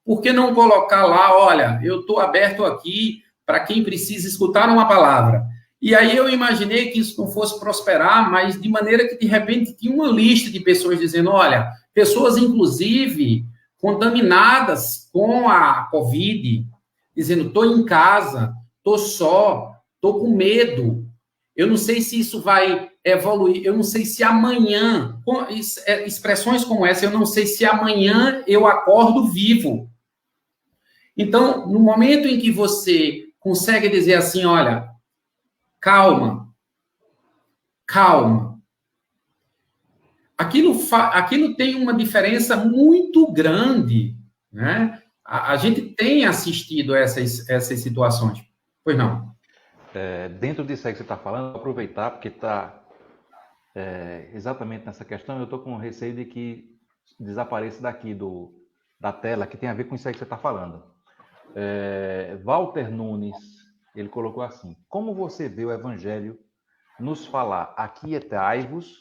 por que não colocar lá, olha, eu estou aberto aqui para quem precisa escutar uma palavra. E aí eu imaginei que isso não fosse prosperar, mas de maneira que, de repente, tinha uma lista de pessoas dizendo, olha, pessoas, inclusive, contaminadas com a Covid, dizendo, estou em casa, estou só, estou com medo, eu não sei se isso vai evoluir, eu não sei se amanhã, expressões como essa, eu não sei se amanhã eu acordo vivo. Então, no momento em que você consegue dizer assim, olha, calma, aquilo tem uma diferença muito grande, né? A gente tem assistido essas situações. Pois não? Dentro disso aí que você está falando, vou aproveitar, porque está exatamente nessa questão, eu estou com receio de que desapareça daqui da tela, que tem a ver com isso aí que você está falando. Walter Nunes, ele colocou assim: como você vê o Evangelho nos falar aquietai-vos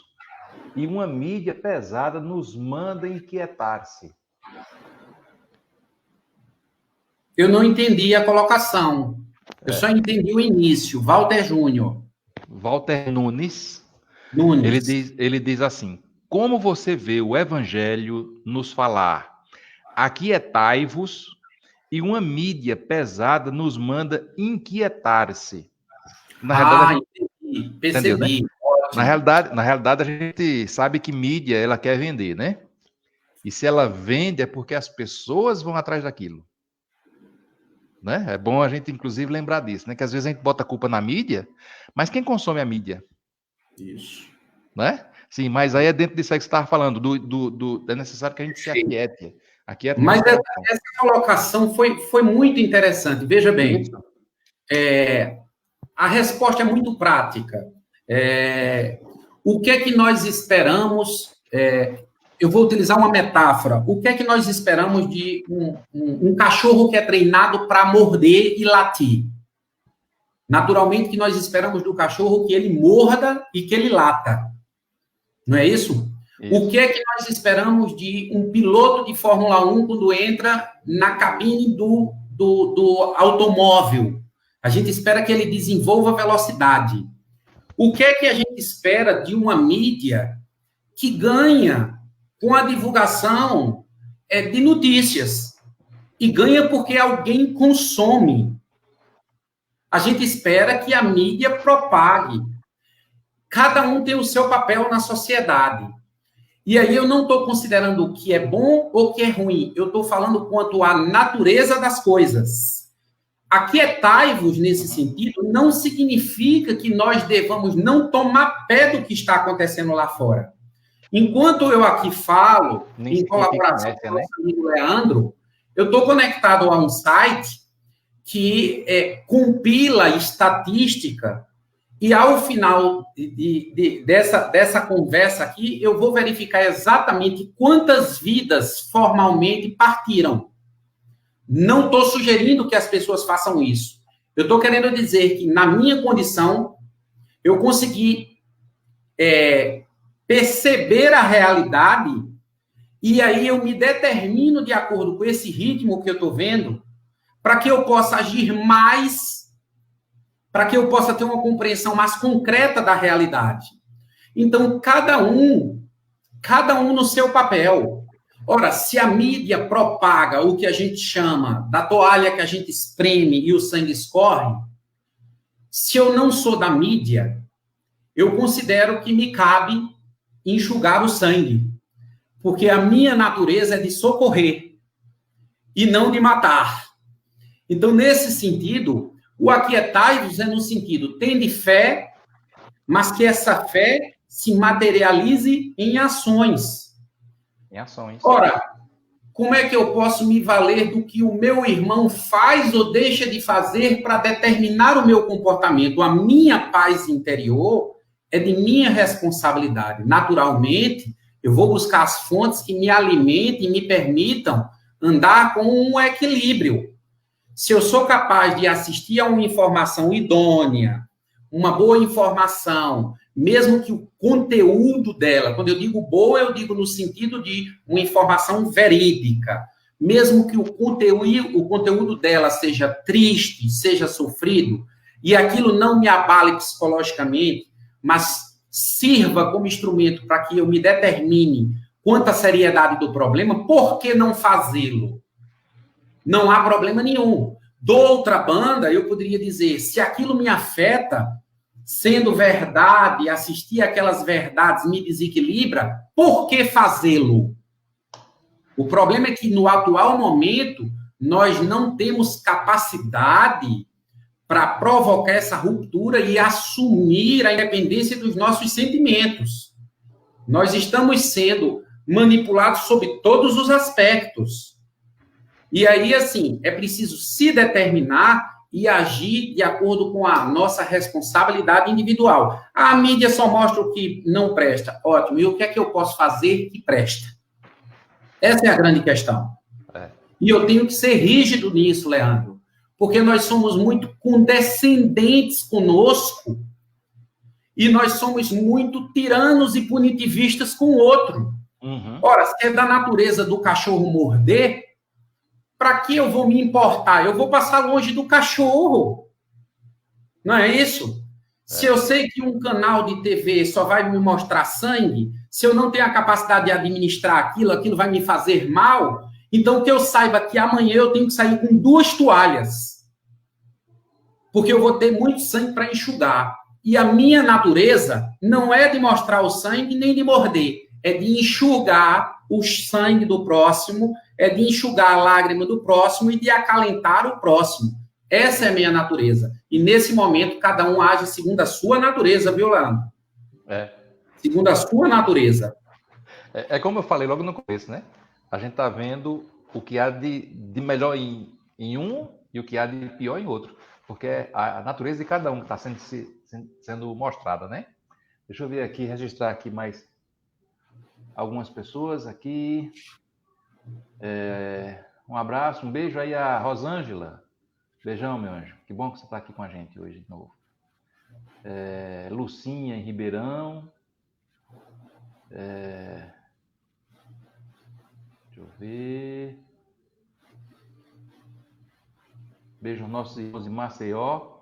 e uma mídia pesada nos manda inquietar-se? Eu não entendi a colocação. Eu só entendi o início. Walter Júnior. Walter Nunes. Ele diz assim: como você vê o Evangelho nos falar aquietai-vos E uma mídia pesada nos manda inquietar-se. Na realidade, entendi. Percebi. Entendeu, né? Na realidade, a gente sabe que mídia, ela quer vender, né? E se ela vende, é porque as pessoas vão atrás daquilo. Né? É bom a gente, inclusive, lembrar disso, né? Que às vezes a gente bota a culpa na mídia, mas quem consome a mídia? Isso. Né? Sim, mas aí é dentro disso aí que você estava falando, é necessário que a gente se aquiete. Mas essa colocação foi muito interessante. Veja bem, a resposta é muito prática. O que é que nós esperamos? Eu vou utilizar uma metáfora. O que é que nós esperamos de um cachorro que é treinado para morder e latir? Naturalmente que nós esperamos do cachorro que ele morda e que ele lata. Não é isso? O que é que nós esperamos de um piloto de Fórmula 1 quando entra na cabine do automóvel? A gente espera que ele desenvolva velocidade. O que é que a gente espera de uma mídia que ganha com a divulgação de notícias? E ganha porque alguém consome. A gente espera que a mídia propague. Cada um tem o seu papel na sociedade. E aí eu não estou considerando o que é bom ou o que é ruim. Eu estou falando quanto à natureza das coisas. Aquietai-vos nesse sentido não significa que nós devamos não tomar pé do que está acontecendo lá fora. Enquanto eu aqui falo, em colaboração com o nosso amigo Leandro, eu estou conectado a um site que compila estatística e, ao final dessa conversa aqui, eu vou verificar exatamente quantas vidas formalmente partiram. Não estou sugerindo que as pessoas façam isso. Eu estou querendo dizer que, na minha condição, eu consegui perceber a realidade e aí eu me determino de acordo com esse ritmo que eu estou vendo para que eu possa agir mais, para que eu possa ter uma compreensão mais concreta da realidade. Então, cada um no seu papel. Ora, se a mídia propaga o que a gente chama da toalha que a gente espreme e o sangue escorre, se eu não sou da mídia, eu considero que me cabe enxugar o sangue, porque a minha natureza é de socorrer e não de matar. Então, nesse sentido, o aquietai-vos é no sentido, tende fé, mas que essa fé se materialize em ações. Em ações. Ora, como é que eu posso me valer do que o meu irmão faz ou deixa de fazer para determinar o meu comportamento? A minha paz interior é de minha responsabilidade. Naturalmente, eu vou buscar as fontes que me alimentem e me permitam andar com um equilíbrio. Se eu sou capaz de assistir a uma informação idônea, uma boa informação, mesmo que o conteúdo dela, quando eu digo boa, eu digo no sentido de uma informação verídica, mesmo que o conteúdo dela seja triste, seja sofrido, e aquilo não me abale psicologicamente, mas sirva como instrumento para que eu me determine quanto à seriedade do problema, por que não fazê-lo? Não há problema nenhum. De outra banda, eu poderia dizer, se aquilo me afeta, sendo verdade, assistir aquelas verdades me desequilibra, por que fazê-lo? O problema é que, no atual momento, nós não temos capacidade para provocar essa ruptura e assumir a independência dos nossos sentimentos. Nós estamos sendo manipulados sob todos os aspectos. E aí, assim, é preciso se determinar e agir de acordo com a nossa responsabilidade individual. A mídia só mostra o que não presta. Ótimo. E o que é que eu posso fazer que presta? Essa é a grande questão. E eu tenho que ser rígido nisso, Leandro, porque nós somos muito condescendentes conosco e nós somos muito tiranos e punitivistas com o outro. Uhum. Ora, se é da natureza do cachorro morder, para que eu vou me importar? Eu vou passar longe do cachorro. Não é isso? Se eu sei que um canal de TV só vai me mostrar sangue, se eu não tenho a capacidade de administrar aquilo vai me fazer mal, Então, que eu saiba que amanhã eu tenho que sair com 2 toalhas, porque eu vou ter muito sangue para enxugar. E a minha natureza não é de mostrar o sangue nem de morder, é de enxugar o sangue do próximo, é de enxugar a lágrima do próximo e de acalentar o próximo. Essa é a minha natureza. E nesse momento, cada um age segundo a sua natureza, viu, Leandro? Segundo a sua natureza. É como eu falei logo no começo, né? A gente está vendo o que há de melhor em um e o que há de pior em outro. Porque é a natureza de cada um que está sendo mostrada, né? Deixa eu ver aqui, registrar aqui mais algumas pessoas aqui. Um abraço, um beijo aí a Rosângela. Beijão, meu anjo. Que bom que você está aqui com a gente hoje de novo. Lucinha em Ribeirão. Deixa eu ver. Beijo aos nossos irmãos de Maceió.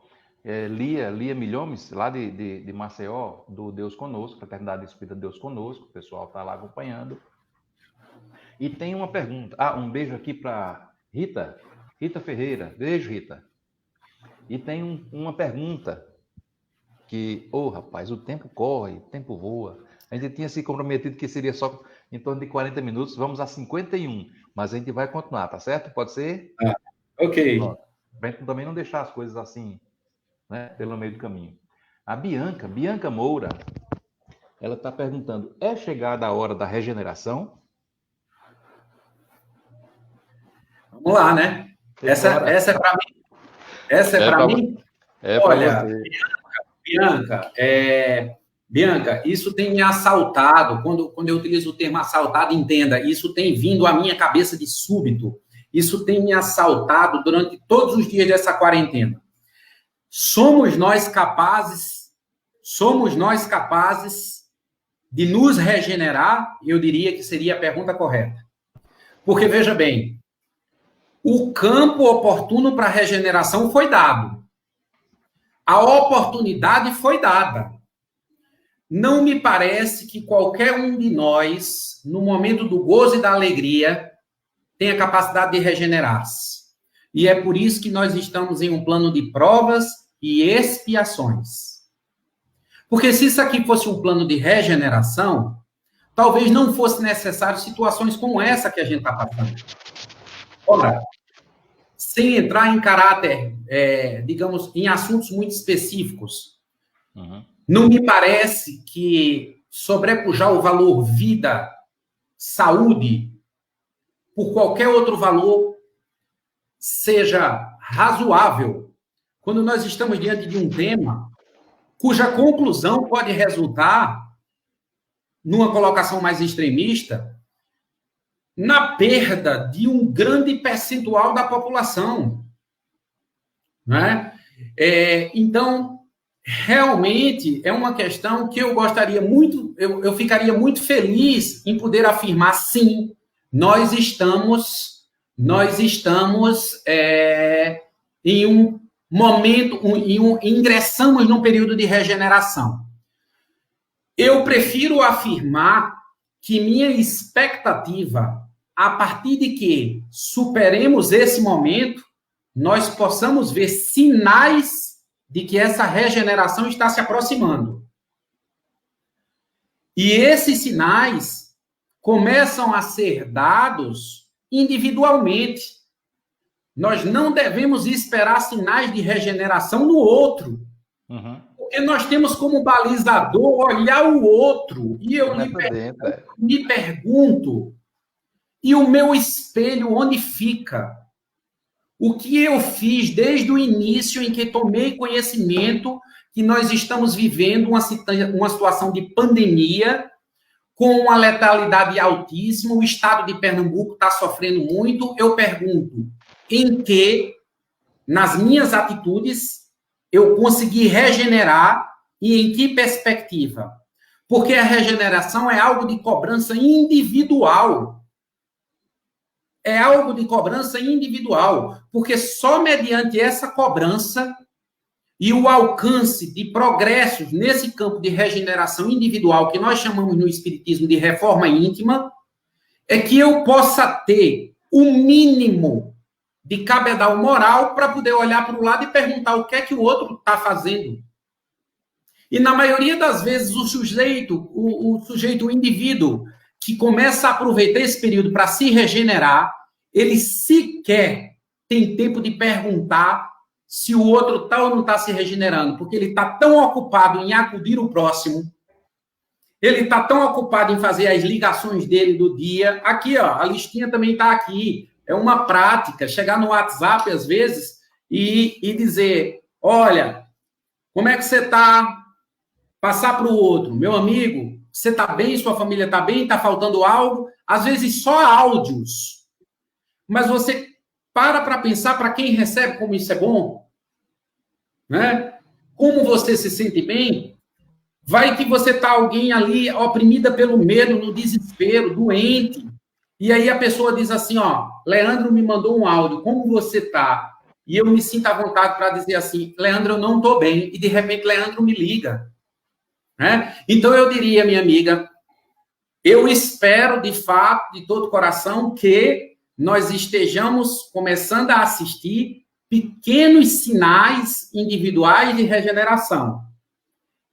Lia Milhomes, lá de Maceió, do Deus Conosco, Fraternidade Espírita Deus Conosco. O pessoal está lá acompanhando. E tem uma pergunta. Um beijo aqui para Rita Ferreira. Beijo, Rita. E tem uma pergunta que, rapaz, o tempo corre, o tempo voa. A gente tinha se comprometido que seria só em torno de 40 minutos, vamos a 51, mas a gente vai continuar, tá certo? Pode ser? Ok. Para a gente também não deixar as coisas assim, né, pelo meio do caminho. A Bianca Moura, ela está perguntando, é chegada a hora da regeneração? Vamos lá, né? Essa é para mim? Essa é para mim? Olha, Bianca, isso tem me assaltado. Quando eu utilizo o termo assaltado, entenda, isso tem vindo à minha cabeça de súbito. Isso tem me assaltado durante todos os dias dessa quarentena. Somos nós capazes de nos regenerar? Eu diria que seria a pergunta correta. Porque, veja bem, o campo oportuno para a regeneração foi dado. A oportunidade foi dada. Não me parece que qualquer um de nós, no momento do gozo e da alegria, tenha capacidade de regenerar-se. E é por isso que nós estamos em um plano de provas e expiações. Porque se isso aqui fosse um plano de regeneração, talvez não fosse necessário situações como essa que a gente está passando. Ora, sem entrar em caráter, digamos, em assuntos muito específicos, não me parece que sobrepujar o valor vida, saúde, por qualquer outro valor, seja razoável, quando nós estamos diante de um tema cuja conclusão pode resultar numa colocação mais extremista, na perda de um grande percentual da população. Né? Então, realmente, é uma questão que eu gostaria muito, eu ficaria muito feliz em poder afirmar, sim, nós estamos em um momento, ingressamos num período de regeneração. Eu prefiro afirmar que minha expectativa, a partir de que superemos esse momento, nós possamos ver sinais de que essa regeneração está se aproximando. E esses sinais começam a ser dados individualmente. Nós não devemos esperar sinais de regeneração no outro. Porque nós temos como balizador olhar o outro. E eu me pergunto, e o meu espelho onde fica? O que eu fiz desde o início em que tomei conhecimento que nós estamos vivendo uma situação de pandemia com uma letalidade altíssima, o estado de Pernambuco está sofrendo muito. Eu pergunto, em que, nas minhas atitudes, eu consegui regenerar e em que perspectiva? Porque a regeneração é algo de cobrança individual. É algo de cobrança individual, porque só mediante essa cobrança e o alcance de progressos nesse campo de regeneração individual, que nós chamamos no Espiritismo de reforma íntima, é que eu possa ter o mínimo de cabedal moral para poder olhar para o lado e perguntar o que é que o outro está fazendo. E na maioria das vezes o sujeito, o indivíduo que começa a aproveitar esse período para se regenerar, ele sequer tem tempo de perguntar se o outro está ou não está se regenerando, porque ele está tão ocupado em acudir o próximo, ele está tão ocupado em fazer as ligações dele do dia. Aqui, ó, a listinha também está aqui. É uma prática, chegar no WhatsApp às vezes e dizer, olha, como é que você está? Passar para o outro, meu amigo, você está bem, sua família está bem, está faltando algo? Às vezes só áudios. Mas você para pensar para quem recebe como isso é bom, né? Como você se sente bem? Vai que você está alguém ali oprimida pelo medo, no desespero, doente. E aí a pessoa diz assim, ó, Leandro me mandou um áudio, como você está? E eu me sinto à vontade para dizer assim, Leandro, eu não estou bem. E de repente Leandro me liga. Né? Então eu diria, minha amiga, eu espero de fato, de todo coração, que nós estejamos começando a assistir pequenos sinais individuais de regeneração,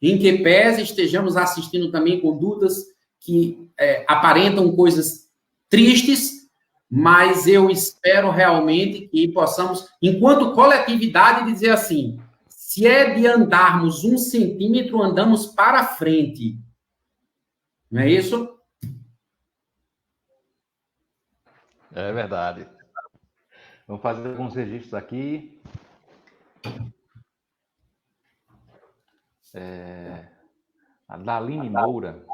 em que pese estejamos assistindo também condutas que aparentam coisas tristes, mas eu espero realmente que possamos, enquanto coletividade, dizer assim, se é de andarmos 1 centímetro, andamos para frente. Não é isso? É verdade. Vamos fazer alguns registros aqui. A Daline Moura,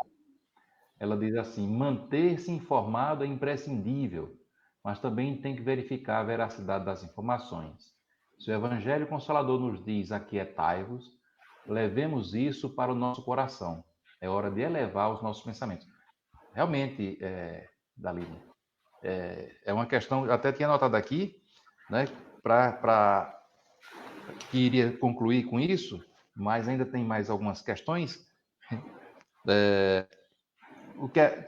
ela diz assim, manter-se informado é imprescindível, mas também tem que verificar a veracidade das informações. Se o Evangelho Consolador nos diz aquietai-vos, levemos isso para o nosso coração. É hora de elevar os nossos pensamentos. Realmente, Daline, é uma questão, eu até tinha anotado aqui, né, que iria concluir com isso, mas ainda tem mais algumas questões,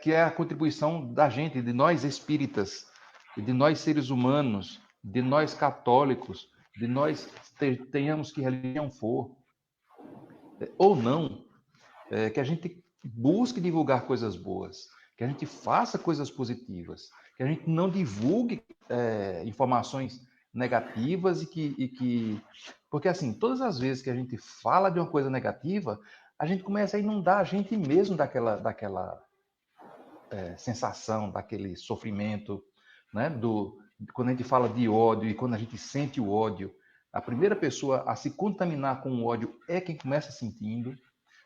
que é a contribuição da gente, de nós espíritas, de nós seres humanos, de nós católicos, de nós tenhamos que religião for, ou não, que a gente busque divulgar coisas boas, que a gente faça coisas positivas, que a gente não divulgue informações negativas porque assim, todas as vezes que a gente fala de uma coisa negativa, a gente começa a inundar a gente mesmo daquela sensação, daquele sofrimento, né? Quando a gente fala de ódio e quando a gente sente o ódio, a primeira pessoa a se contaminar com o ódio é quem começa sentindo.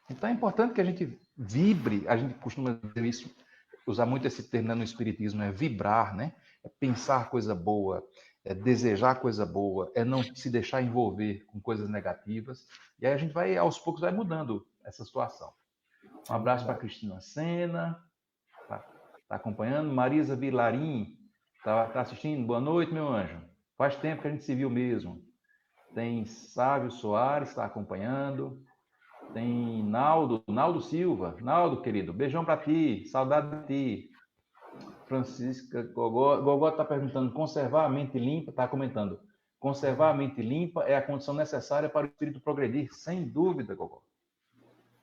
Então é importante que a gente vibre, a gente costuma dizer isso, usar muito esse termo, né, no espiritismo, é vibrar, né? É pensar coisa boa, é desejar coisa boa, é não se deixar envolver com coisas negativas. E aí a gente vai, aos poucos, vai mudando essa situação. Um abraço para Cristina Sena, tá acompanhando. Marisa Vilarim, tá assistindo. Boa noite, meu anjo. Faz tempo que a gente se viu mesmo. Tem Sávio Soares, está acompanhando. Tem Naldo Silva. Naldo, querido, beijão para ti, saudade de ti. Francisca Gogó está perguntando, conservar a mente limpa, está comentando, conservar a mente limpa é a condição necessária para o espírito progredir, sem dúvida, Gogó.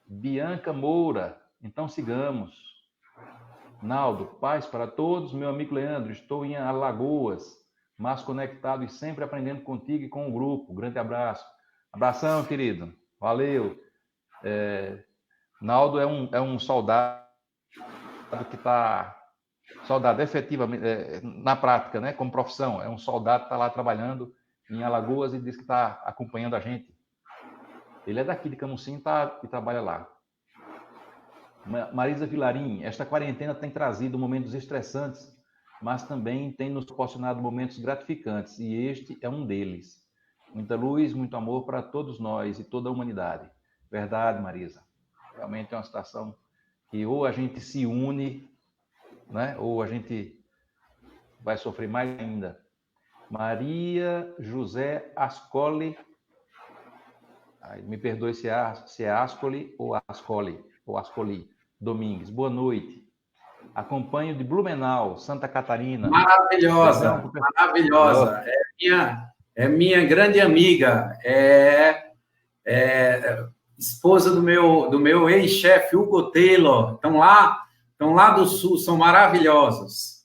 Bianca Moura, então sigamos. Naldo, paz para todos, meu amigo Leandro, estou em Alagoas, mas conectado e sempre aprendendo contigo e com o grupo. Grande abraço. Abração, querido. Valeu. Naldo é um soldado que está... Soldado, efetivamente, na prática, né, como profissão, é um soldado que está lá trabalhando em Alagoas e diz que está acompanhando a gente. Ele é daqui de Camusim e trabalha lá. Marisa Vilarim, esta quarentena tem trazido momentos estressantes, mas também tem nos proporcionado momentos gratificantes, e este é um deles. Muita luz, muito amor para todos nós e toda a humanidade. Verdade, Marisa. Realmente é uma situação que ou a gente se une, né, ou a gente vai sofrer mais ainda. Maria José Ascoli, me perdoe se é Ascoli ou Ascoli Domingues. Boa noite. Acompanho de Blumenau, Santa Catarina. Maravilhosa, maravilhosa. É minha grande amiga. Esposa do meu ex-chefe, Hugo Taylor. Estão lá do Sul, são maravilhosos.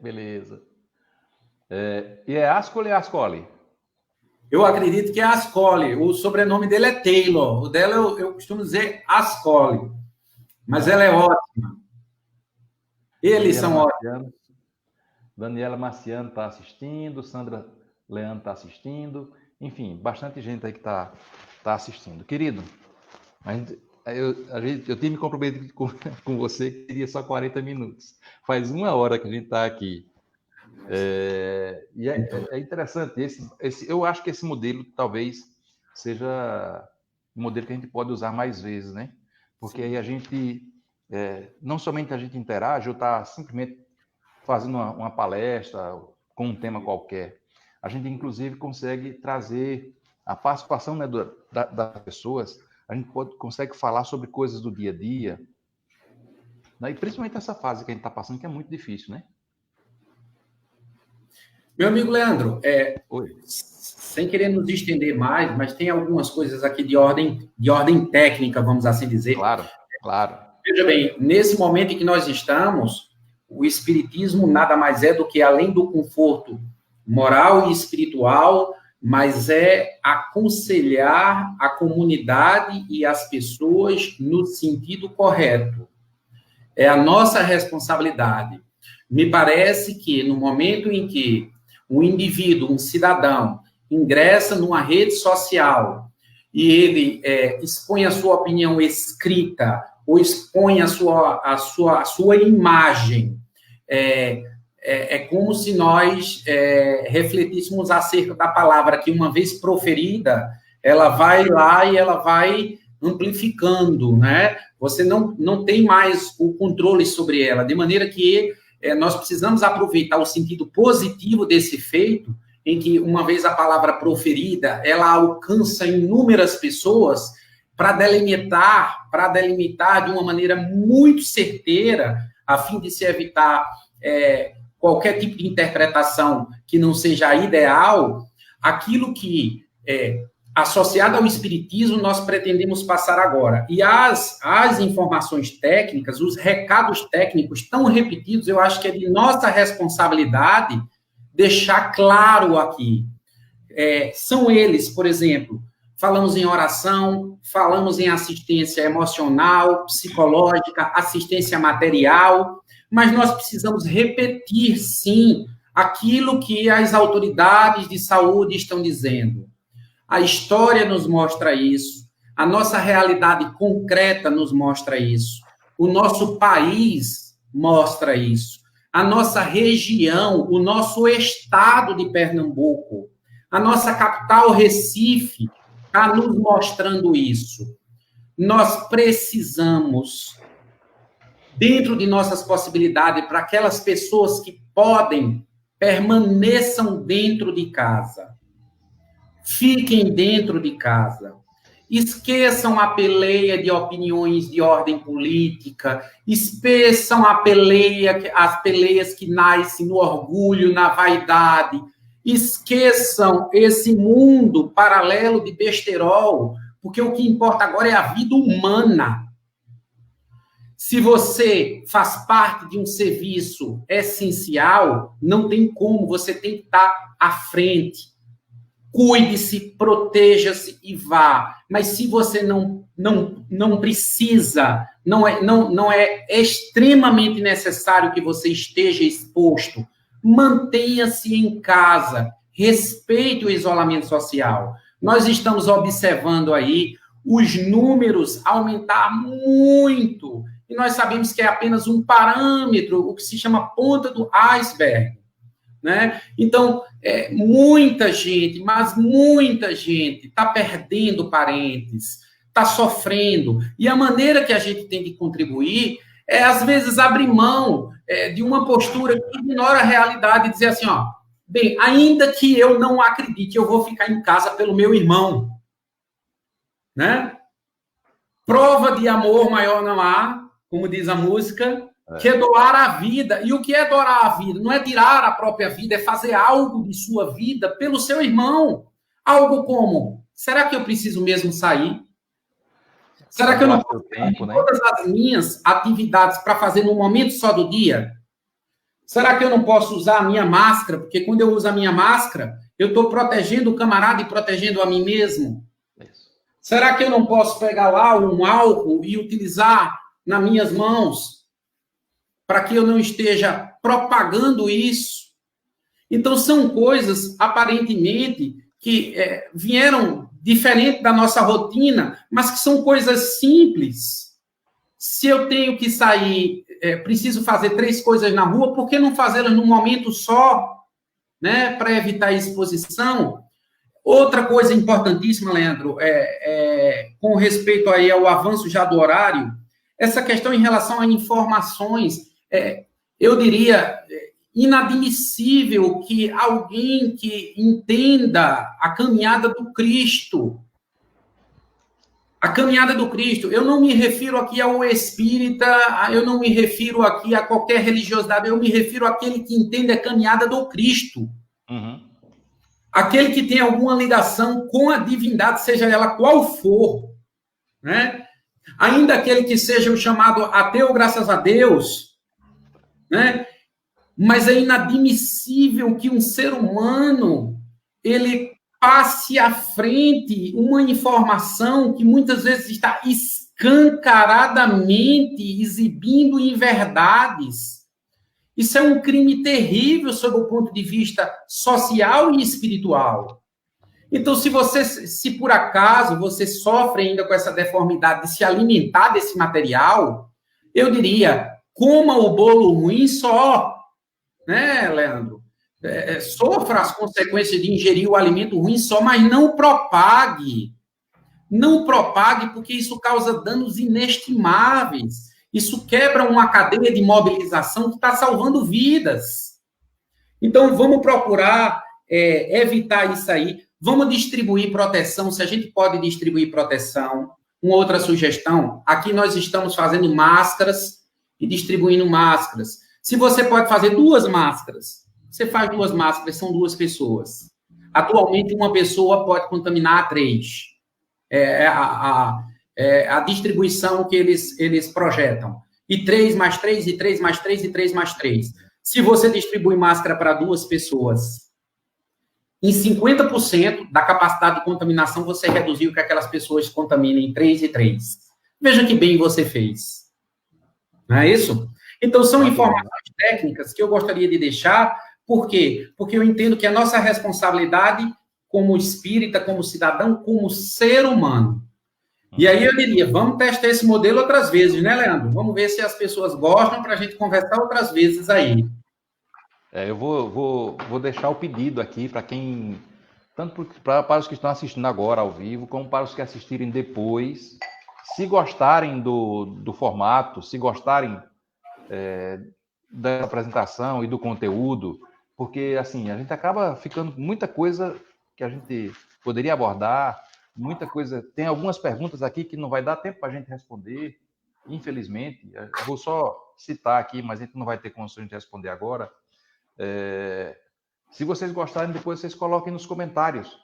Beleza. E é Ascoli ou Ascoli? Eu acredito que é Ascoli. O sobrenome dele é Taylor. O dela eu costumo dizer Ascoli. Mas ela é ótima. Eles são ótimos. Daniela Marciano está assistindo, Sandra Leandro está assistindo. Enfim, bastante gente aí que está assistindo. Querido, eu tinha me comprometido com você que seria só 40 minutos. Faz 1 hora que a gente está aqui. E é interessante. Eu acho que esse modelo talvez seja um modelo que a gente pode usar mais vezes, né? Porque aí a gente, não somente a gente interage ou está simplesmente fazendo uma palestra com um tema qualquer. A gente, inclusive, consegue trazer a participação, né, das pessoas. A gente consegue falar sobre coisas do dia a dia. Né? E principalmente essa fase que a gente está passando, que é muito difícil, né? Meu amigo Leandro, sem querer nos estender mais, mas tem algumas coisas aqui de ordem técnica, vamos assim dizer. Claro. Veja bem, nesse momento em que nós estamos, o espiritismo nada mais é do que, além do conforto moral e espiritual, mas é aconselhar a comunidade e as pessoas no sentido correto. É a nossa responsabilidade. Me parece que no momento em que um indivíduo, um cidadão, ingressa numa rede social e ele expõe a sua opinião escrita ou expõe a sua imagem, é como se nós refletíssemos acerca da palavra que, uma vez proferida, ela vai lá e ela vai amplificando, né? Você não tem mais o controle sobre ela, de maneira que nós precisamos aproveitar o sentido positivo desse feito, em que, uma vez a palavra proferida, ela alcança inúmeras pessoas para delimitar de uma maneira muito certeira, a fim de se evitar qualquer tipo de interpretação que não seja ideal, aquilo que, associado ao espiritismo, nós pretendemos passar agora. E as informações técnicas, os recados técnicos tão repetidos, eu acho que é de nossa responsabilidade deixar claro aqui. São eles, por exemplo, falamos em oração, falamos em assistência emocional, psicológica, assistência material, mas nós precisamos repetir, sim, aquilo que as autoridades de saúde estão dizendo. A história nos mostra isso, a nossa realidade concreta nos mostra isso, o nosso país mostra isso, a nossa região, o nosso estado de Pernambuco, a nossa capital, Recife, está nos mostrando isso. Nós precisamos, dentro de nossas possibilidades, para aquelas pessoas que podem, permaneçam dentro de casa. Fiquem dentro de casa. Esqueçam a peleia de opiniões de ordem política, esqueçam as peleias que nascem no orgulho, na vaidade. Esqueçam esse mundo paralelo de besterol, porque o que importa agora é a vida humana. Se você faz parte de um serviço essencial, não tem como, você tem que estar à frente. Cuide-se, proteja-se e vá. Mas se você não precisa, não é extremamente necessário que você esteja exposto, mantenha-se em casa, respeite o isolamento social. Nós estamos observando aí os números aumentar muito, e nós sabemos que é apenas um parâmetro, o que se chama ponta do iceberg. Né? Então, muita gente, mas muita gente está perdendo parentes, está sofrendo, e a maneira que a gente tem de contribuir é, às vezes, abrir mão de uma postura que ignora a realidade e dizer assim, ó, bem, ainda que eu não acredite, eu vou ficar em casa pelo meu irmão. Né? Prova de amor maior não há, como diz a música, que é doar a vida. E o que é doar a vida? Não é tirar a própria vida, é fazer algo de sua vida pelo seu irmão. Algo como, será que eu preciso mesmo sair? Será que eu não posso ter todas as minhas atividades para fazer num momento só do dia? Será que eu não posso usar a minha máscara? Porque quando eu uso a minha máscara, eu estou protegendo o camarada e protegendo a mim mesmo. Será que eu não posso pegar lá um álcool e utilizar nas minhas mãos para que eu não esteja propagando isso? Então, são coisas, aparentemente, que vieram diferente da nossa rotina, mas que são coisas simples. Se eu tenho que sair, preciso fazer 3 coisas na rua, por que não fazê-las num momento só, né, para evitar a exposição? Outra coisa importantíssima, Leandro, com respeito aí ao avanço já do horário, essa questão em relação a informações, eu diria inadmissível que alguém que entenda a caminhada do Cristo, eu não me refiro aqui ao espírita, eu não me refiro aqui a qualquer religiosidade, eu me refiro àquele que entende a caminhada do Cristo. Uhum. Aquele que tem alguma ligação com a divindade, seja ela qual for, né? Ainda aquele que seja o chamado ateu, graças a Deus, né? Mas é inadmissível que um ser humano ele passe à frente uma informação que muitas vezes está escancaradamente exibindo inverdades. Isso é um crime terrível sob o ponto de vista social e espiritual. Então, se por acaso você sofre ainda com essa deformidade de se alimentar desse material, eu diria, coma o bolo ruim só, né, Leandro? Sofra as consequências de ingerir o alimento ruim só, mas não propague. Não propague, porque isso causa danos inestimáveis. Isso quebra uma cadeia de mobilização que está salvando vidas. Então, vamos procurar evitar isso aí. Vamos distribuir proteção, se a gente pode distribuir proteção. Uma outra sugestão, aqui nós estamos fazendo máscaras e distribuindo máscaras. Se você pode fazer 2 máscaras, você faz 2 máscaras, são 2 pessoas. Atualmente, uma pessoa pode contaminar a 3. A distribuição que eles projetam. E 3 mais 3, e 3 mais 3, e 3 mais 3. Se você distribui máscara para 2 pessoas, em 50% da capacidade de contaminação, você reduziu que aquelas pessoas contaminem 3 e 3. Veja que bem você fez. Não é isso? Então, são informações técnicas que eu gostaria de deixar. Por quê? Porque eu entendo que a nossa responsabilidade como espírita, como cidadão, como ser humano. E aí eu diria, vamos testar esse modelo outras vezes, né, Leandro? Vamos ver se as pessoas gostam para a gente conversar outras vezes aí. Eu vou deixar o pedido aqui para quem, tanto para os que estão assistindo agora ao vivo, como para os que assistirem depois, se gostarem do formato, se gostarem da apresentação e do conteúdo, porque assim, a gente acaba ficando muita coisa que a gente poderia abordar, muita coisa. Tem algumas perguntas aqui que não vai dar tempo para a gente responder, infelizmente. Eu vou só citar aqui, mas a gente não vai ter condições de responder agora. Se vocês gostarem, depois vocês coloquem nos comentários.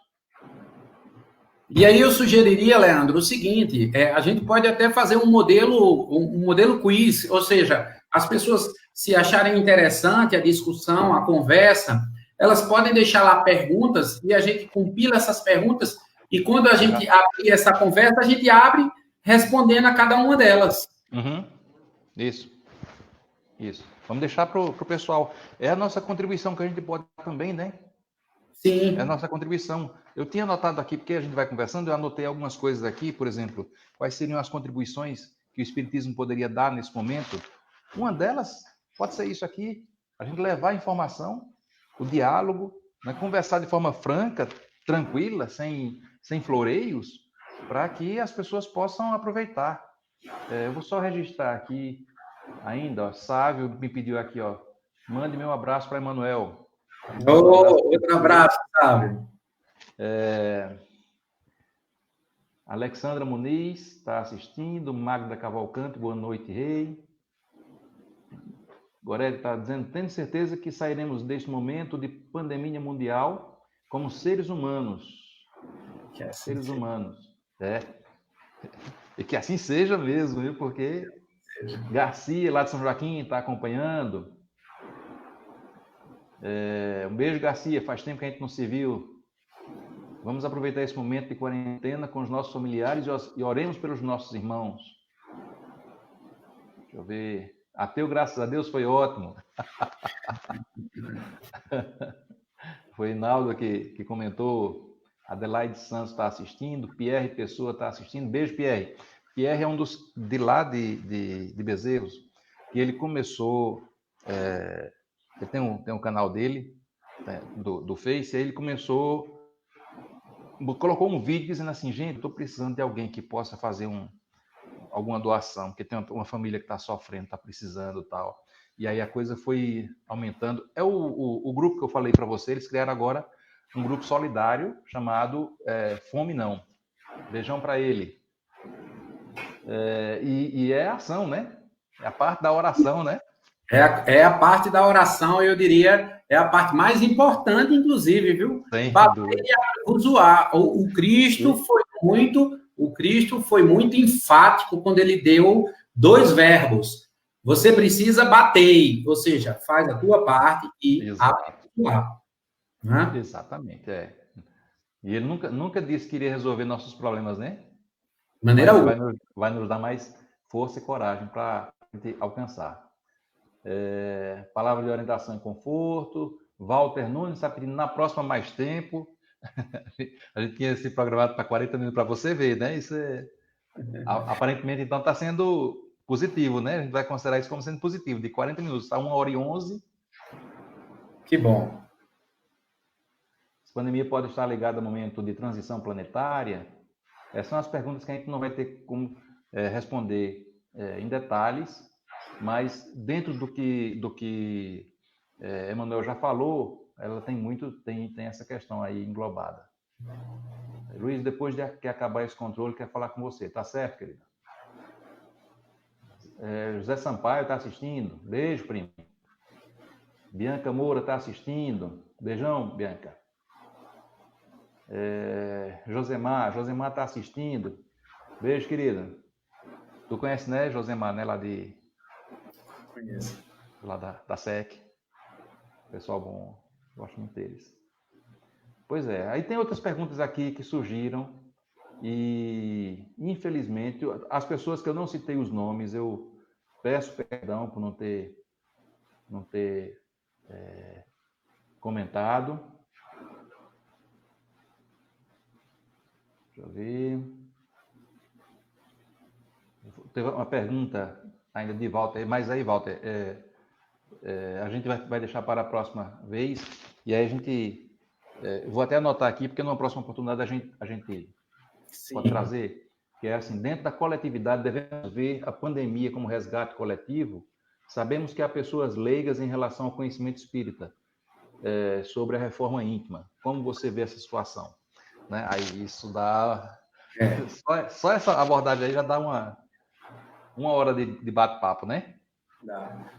E aí eu sugeriria, Leandro, o seguinte, a gente pode até fazer um modelo quiz, ou seja, as pessoas, se acharem interessante a discussão, a conversa, elas podem deixar lá perguntas e a gente compila essas perguntas e quando a gente abrir essa conversa, a gente abre respondendo a cada uma delas. Uhum. Isso. Vamos deixar para o pessoal. É a nossa contribuição que a gente pode também, né? Sim. É a nossa contribuição. Eu tinha anotado aqui, porque a gente vai conversando, eu anotei algumas coisas aqui, por exemplo, quais seriam as contribuições que o Espiritismo poderia dar nesse momento. Uma delas pode ser isso aqui, a gente levar a informação, o diálogo, né? Conversar de forma franca, tranquila, sem floreios, para que as pessoas possam aproveitar. Eu vou só registrar aqui ainda, ó, Sávio me pediu aqui, ó, mande meu abraço para Emanuel. Outro abraço, Sávio. Alexandra Muniz está assistindo, Magda Cavalcante, boa noite, rei. Gorete está dizendo, tendo certeza que sairemos deste momento de pandemia mundial como seres humanos. Que assim seres seja. humanos. E que assim seja mesmo, viu? Porque Garcia, lá de São Joaquim, está acompanhando. Um beijo, Garcia. Faz tempo que a gente não se viu. Vamos aproveitar esse momento de quarentena com os nossos familiares e oremos pelos nossos irmãos. Deixa eu ver. Ateu, graças a Deus, foi ótimo. Foi Hinaldo que comentou. Adelaide Santos está assistindo. Pierre Pessoa está assistindo. Beijo, Pierre. Pierre é um dos de lá de Bezerros, que ele começou... ele tem um canal dele, do Face, e aí ele colocou um vídeo dizendo assim, gente, estou precisando de alguém que possa fazer alguma doação, porque tem uma família que está sofrendo, está precisando e tal. E aí a coisa foi aumentando. É o grupo que eu falei para você, eles criaram agora um grupo solidário chamado Fome Não. Beijão para ele. E é ação, né? É a parte da oração, né? É a parte da oração, eu diria, é a parte mais importante, inclusive, viu? Sem dúvida. O Cristo foi muito enfático quando ele deu 2 verbos. Você precisa bater, ou seja, faz a tua parte e abençoar. Né? Exatamente, E ele nunca disse que iria resolver nossos problemas, né? De maneira vai nos dar mais força e coragem para alcançar. Palavra de orientação e conforto. Walter Nunes está pedindo na próxima mais tempo. A gente tinha esse programado para 40 minutos para você ver, né? Isso aparentemente, então, está sendo positivo, né? A gente vai considerar isso como sendo positivo. De 40 minutos, está 1h11. Que bom. A pandemia pode estar ligada a momento de transição planetária? Essas são as perguntas que a gente não vai ter como responder em detalhes, mas dentro do que Emanuel já falou, ela tem essa questão aí englobada. Luiz, depois de que acabar esse controle, quer falar com você. Tá certo, querido? José Sampaio está assistindo. Beijo, primo. Bianca Moura está assistindo. Beijão, Bianca. Josemar está assistindo. Beijo, querida. Tu conhece, né, Josemar, né? Conheço. Lá da SEC. Pessoal bom. Gosto muito deles. Pois é. Aí tem outras perguntas aqui que surgiram e, infelizmente, as pessoas que eu não citei os nomes, eu peço perdão por não ter comentado. Deixa eu ver. Teve uma pergunta ainda de Walter, mas aí, Walter, a gente vai deixar para a próxima vez, e aí a gente... vou até anotar aqui, porque numa próxima oportunidade a gente pode trazer, que é assim, dentro da coletividade, devemos ver a pandemia como resgate coletivo. Sabemos que há pessoas leigas em relação ao conhecimento espírita sobre a reforma íntima. Como você vê essa situação? Né? Aí isso dá... Só essa abordagem aí já dá uma hora de bate-papo, né? Dá.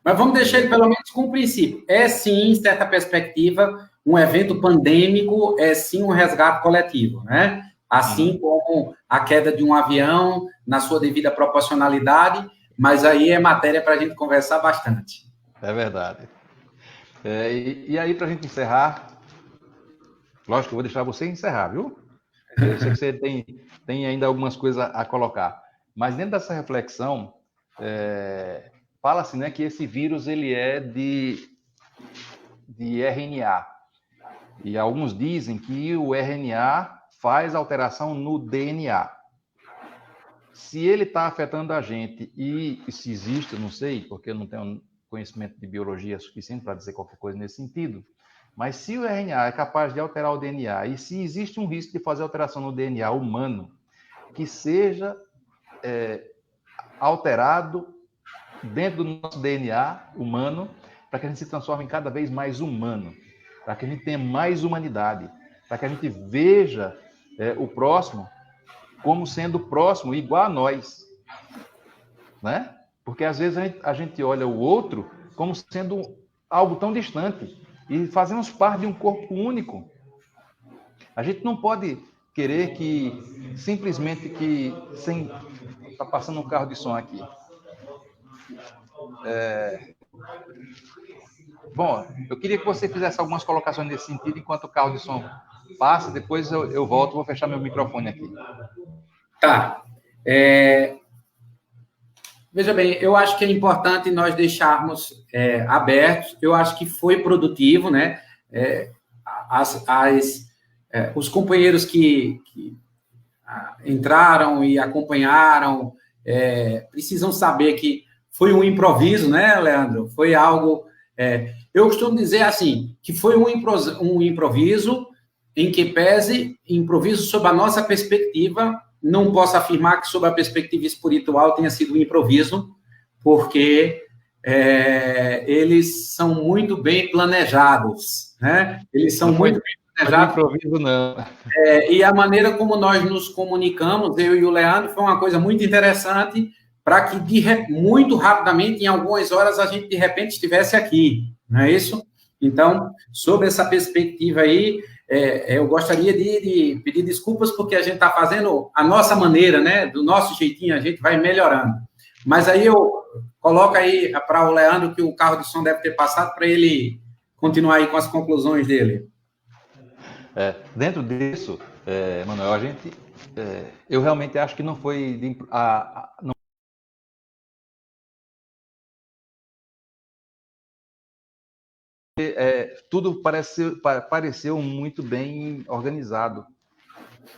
Mas vamos deixar ele pelo menos com o princípio. É sim, em certa perspectiva, um evento pandêmico, é sim um resgate coletivo, né? Assim como a queda de um avião na sua devida proporcionalidade, mas aí é matéria para a gente conversar bastante. É verdade. E aí, para a gente encerrar, lógico que eu vou deixar você encerrar, viu? Eu sei que você tem ainda algumas coisas a colocar. Mas dentro dessa reflexão, fala-se, né, que esse vírus ele é de RNA. E alguns dizem que o RNA faz alteração no DNA. Se ele está afetando a gente e se existe, eu não sei, porque eu não tenho conhecimento de biologia suficiente para dizer qualquer coisa nesse sentido, mas se o RNA é capaz de alterar o DNA e se existe um risco de fazer alteração no DNA humano, que seja alterado dentro do nosso DNA humano, para que a gente se transforme em cada vez mais humano, para que a gente tenha mais humanidade, para que a gente veja o próximo como sendo próximo, igual a nós, né? Porque às vezes a gente olha o outro como sendo algo tão distante e fazemos parte de um corpo único. A gente não pode querer que simplesmente que sem tá passando um carro de som aqui. Bom, eu queria que você fizesse algumas colocações nesse sentido enquanto o carro de som passa, depois eu volto, vou fechar meu microfone aqui. Tá. Veja bem, eu acho que é importante nós deixarmos abertos. Eu acho que foi produtivo, né? Os companheiros que entraram e acompanharam precisam saber que foi um improviso, né, Leandro? Foi algo... eu costumo dizer assim, que foi um improviso em que pese improviso sob a nossa perspectiva. Não posso afirmar que, sob a perspectiva espiritual, tenha sido um improviso, porque eles são muito bem planejados, né? Eles são muito bem planejados. Não foi improviso, não. E a maneira como nós nos comunicamos, eu e o Leandro, foi uma coisa muito interessante, para que, muito rapidamente, em algumas horas, a gente, de repente, estivesse aqui, não é isso? Então, sob essa perspectiva aí, eu gostaria de pedir desculpas, porque a gente está fazendo a nossa maneira, né? Do nosso jeitinho, a gente vai melhorando. Mas aí eu coloco aí para o Leandro que o carro de som deve ter passado, para ele continuar aí com as conclusões dele. Dentro disso, Manuel, eu realmente acho que não foi... tudo pareceu muito bem organizado.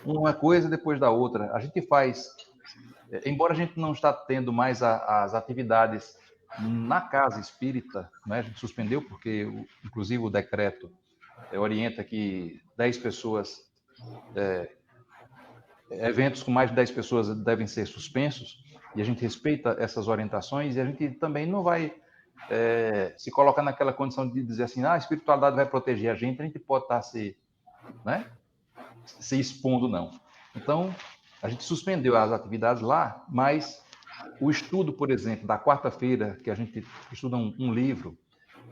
Uma coisa depois da outra. A gente faz... embora a gente não está tendo mais as atividades na casa espírita, né? A gente suspendeu porque, inclusive, o decreto orienta que 10 pessoas... eventos com mais de 10 pessoas devem ser suspensos, e a gente respeita essas orientações, e a gente também não vai se colocar naquela condição de dizer assim, a espiritualidade vai proteger a gente pode estar se expondo, não. Então, a gente suspendeu as atividades lá, mas o estudo, por exemplo, da quarta-feira, que a gente estuda um livro,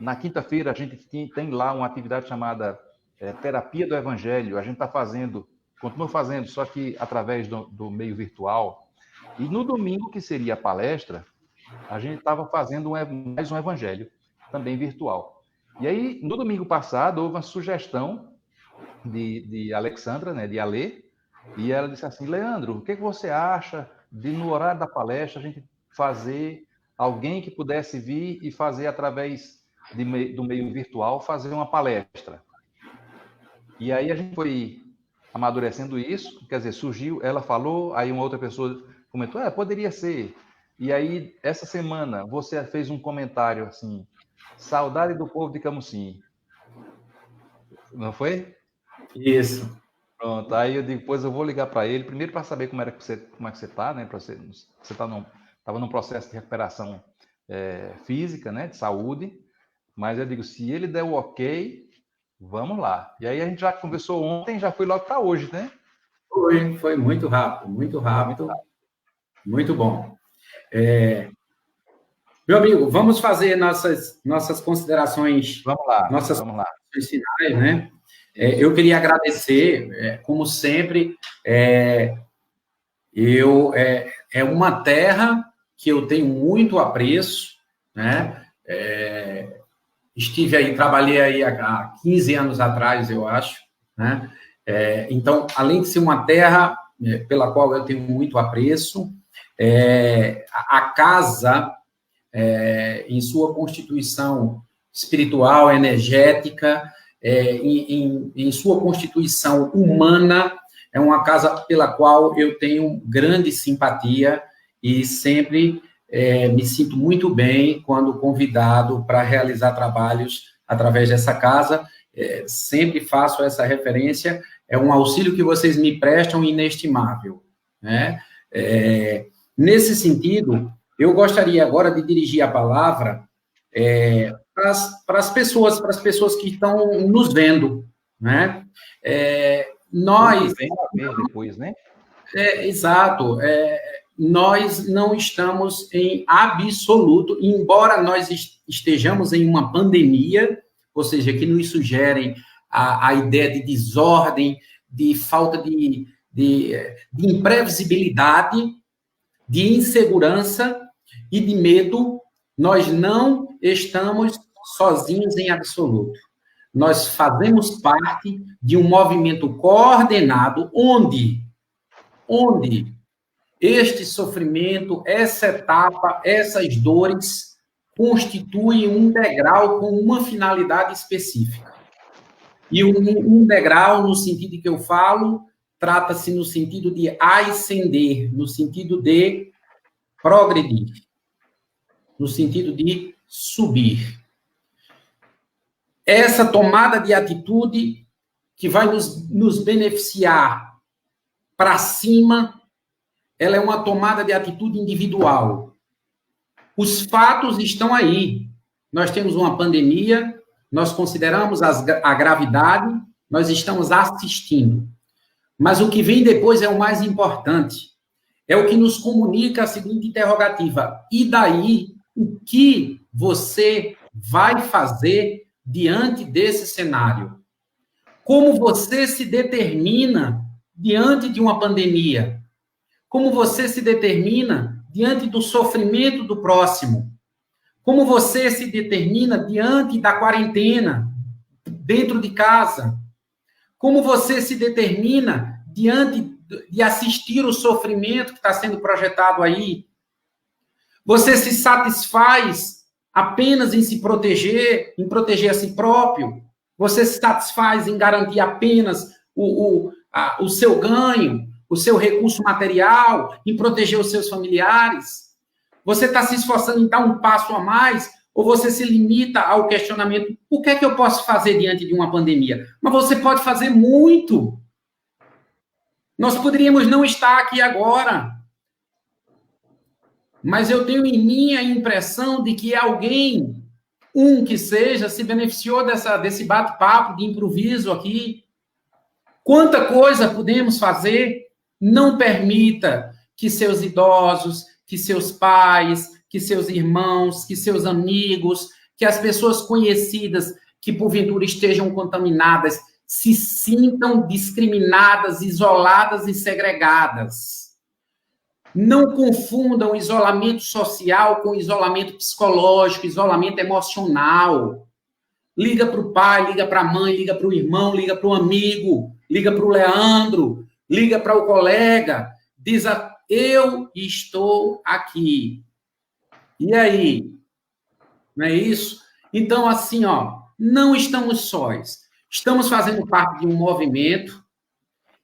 na quinta-feira a gente tem lá uma atividade chamada Terapia do Evangelho, a gente está continua fazendo, só que através do meio virtual. E no domingo, que seria a palestra, a gente estava fazendo mais um evangelho, também virtual. E aí, no domingo passado, houve uma sugestão de Alexandra, né, de Alê, e ela disse assim, Leandro, o que você acha de, no horário da palestra, a gente fazer alguém que pudesse vir e fazer, através do meio virtual, fazer uma palestra? E aí a gente foi amadurecendo isso, quer dizer, surgiu, ela falou, aí uma outra pessoa comentou, poderia ser. E aí, essa semana, você fez um comentário assim, saudade do povo de Camusim. Não foi? Isso. Pronto, aí depois eu vou ligar para ele, primeiro para saber como é que você está, né? Você estava num processo de recuperação física, né? De saúde, mas eu digo, se ele der o ok, vamos lá. E aí a gente já conversou ontem, já foi logo para hoje, né? Foi muito rápido, muito bom. Meu amigo, vamos fazer nossas considerações. Vamos lá. Nossas considerações finais, né? Eu queria agradecer, como sempre, é uma terra que eu tenho muito apreço, né? Estive aí, trabalhei aí há 15 anos atrás, eu acho, né? Então, além de ser uma terra pela qual eu tenho muito apreço, a casa, em sua constituição espiritual, energética, em sua constituição humana, é uma casa pela qual eu tenho grande simpatia e sempre me sinto muito bem quando convidado para realizar trabalhos através dessa casa. Sempre faço essa referência, é um auxílio que vocês me prestam inestimável, né? Nesse sentido, eu gostaria agora de dirigir a palavra para as pessoas que estão nos vendo, né? Nós... Vem a ver depois, né? Exato. nós não estamos em absoluto, embora nós estejamos em uma pandemia, ou seja, que nos sugerem a ideia de desordem, de falta de imprevisibilidade, de insegurança e de medo, nós não estamos sozinhos em absoluto. Nós fazemos parte de um movimento coordenado onde este sofrimento, essa etapa, essas dores constituem um degrau com uma finalidade específica. E um degrau, no sentido que eu falo, trata-se no sentido de ascender, no sentido de progredir, no sentido de subir. Essa tomada de atitude que vai nos beneficiar para cima, ela é uma tomada de atitude individual. Os fatos estão aí. Nós temos uma pandemia, nós consideramos a gravidade, nós estamos assistindo. Mas o que vem depois é o mais importante. É o que nos comunica a seguinte interrogativa: e daí, o que você vai fazer diante desse cenário? Como você se determina diante de uma pandemia? Como você se determina diante do sofrimento do próximo? Como você se determina diante da quarentena, dentro de casa? Como você se determina diante de assistir o sofrimento que está sendo projetado aí? Você se satisfaz apenas em se proteger, em proteger a si próprio? Você se satisfaz em garantir apenas o seu ganho, o seu recurso material, em proteger os seus familiares? Você está se esforçando em dar um passo a mais? Ou você se limita ao questionamento: o que é que eu posso fazer diante de uma pandemia? Mas você pode fazer muito. Nós poderíamos não estar aqui agora, mas eu tenho em mim a impressão de que alguém, que seja, se beneficiou desse bate-papo de improviso aqui. Quanta coisa podemos fazer? Não permita que seus idosos, que seus pais, que seus irmãos, que seus amigos, que as pessoas conhecidas que porventura estejam contaminadas se sintam discriminadas, isoladas e segregadas. Não confundam isolamento social com isolamento psicológico, isolamento emocional. Liga para o pai, liga para a mãe, liga para o irmão, liga para o amigo, liga para o Leandro, liga para o colega, diz: eu estou aqui. E aí? Não é isso? Então, assim, não estamos sós. Estamos fazendo parte de um movimento,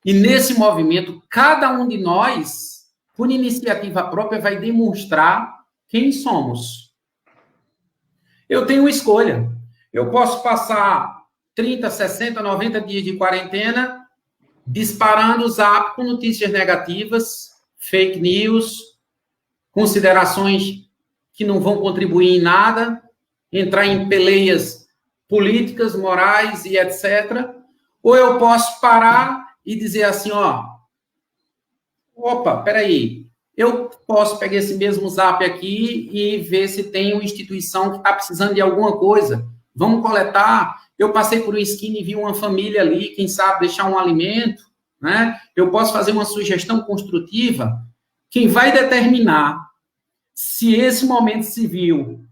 e nesse movimento, cada um de nós, por iniciativa própria, vai demonstrar quem somos. Eu tenho uma escolha. Eu posso passar 30, 60, 90 dias de quarentena disparando o zap com notícias negativas, fake news, considerações que não vão contribuir em nada, entrar em peleias políticas, morais e etc. Ou eu posso parar e dizer assim, opa, peraí, eu posso pegar esse mesmo zap aqui e ver se tem uma instituição que está precisando de alguma coisa. Vamos coletar. Eu passei por uma esquina e vi uma família ali, quem sabe deixar um alimento, né? Eu posso fazer uma sugestão construtiva. Quem vai determinar se esse momento civil,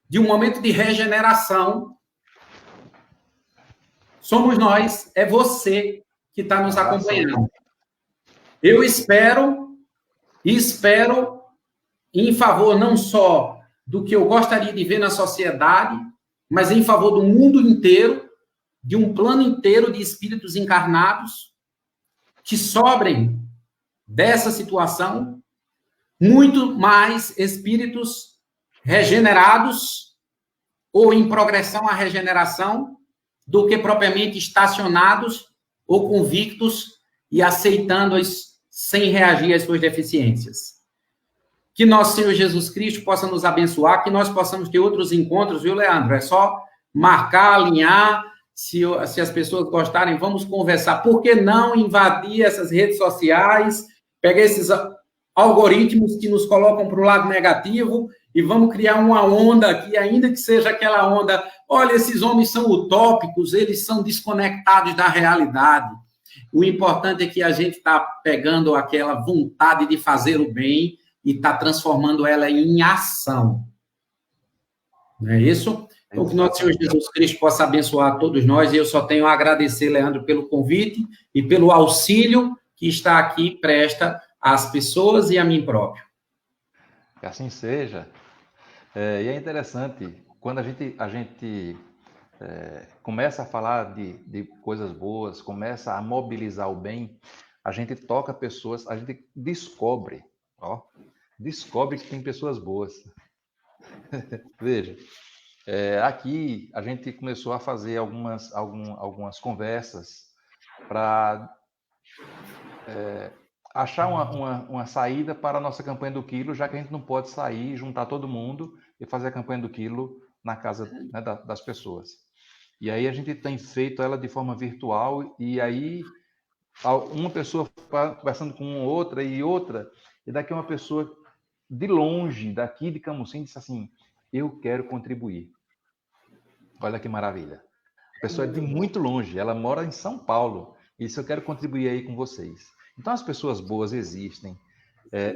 de um momento de regeneração, somos nós, é você que está nos acompanhando. Eu espero em favor não só do que eu gostaria de ver na sociedade, mas em favor do mundo inteiro, de um plano inteiro de espíritos encarnados que sobrem dessa situação, muito mais espíritos regenerados ou em progressão à regeneração do que propriamente estacionados ou convictos e aceitando-as sem reagir às suas deficiências. Que nosso Senhor Jesus Cristo possa nos abençoar, que nós possamos ter outros encontros, viu, Leandro? É só marcar, alinhar, se as pessoas gostarem, vamos conversar. Por que não invadir essas redes sociais, pegar esses algoritmos que nos colocam para o lado negativo e vamos criar uma onda que, ainda que seja aquela onda, olha, esses homens são utópicos, eles são desconectados da realidade. O importante é que a gente está pegando aquela vontade de fazer o bem e está transformando ela em ação. Não é isso? Então, que nosso Senhor Jesus Cristo possa abençoar todos nós, e eu só tenho a agradecer, Leandro, pelo convite e pelo auxílio que está aqui presta às pessoas e a mim próprio. Que assim seja. E é interessante, quando a gente começa a falar de coisas boas, começa a mobilizar o bem, a gente toca pessoas, a gente descobre que tem pessoas boas. Veja, aqui a gente começou a fazer algumas conversas para achar uma saída para a nossa campanha do quilo, já que a gente não pode sair, juntar todo mundo e fazer a campanha do quilo na casa, né, das pessoas. E aí a gente tem feito ela de forma virtual, e aí uma pessoa conversando com outra, e daqui uma pessoa de longe, daqui de Camusim, disse assim, eu quero contribuir. Olha que maravilha. A pessoa é de muito longe, ela mora em São Paulo, e disse, eu quero contribuir aí com vocês. Então as pessoas boas existem,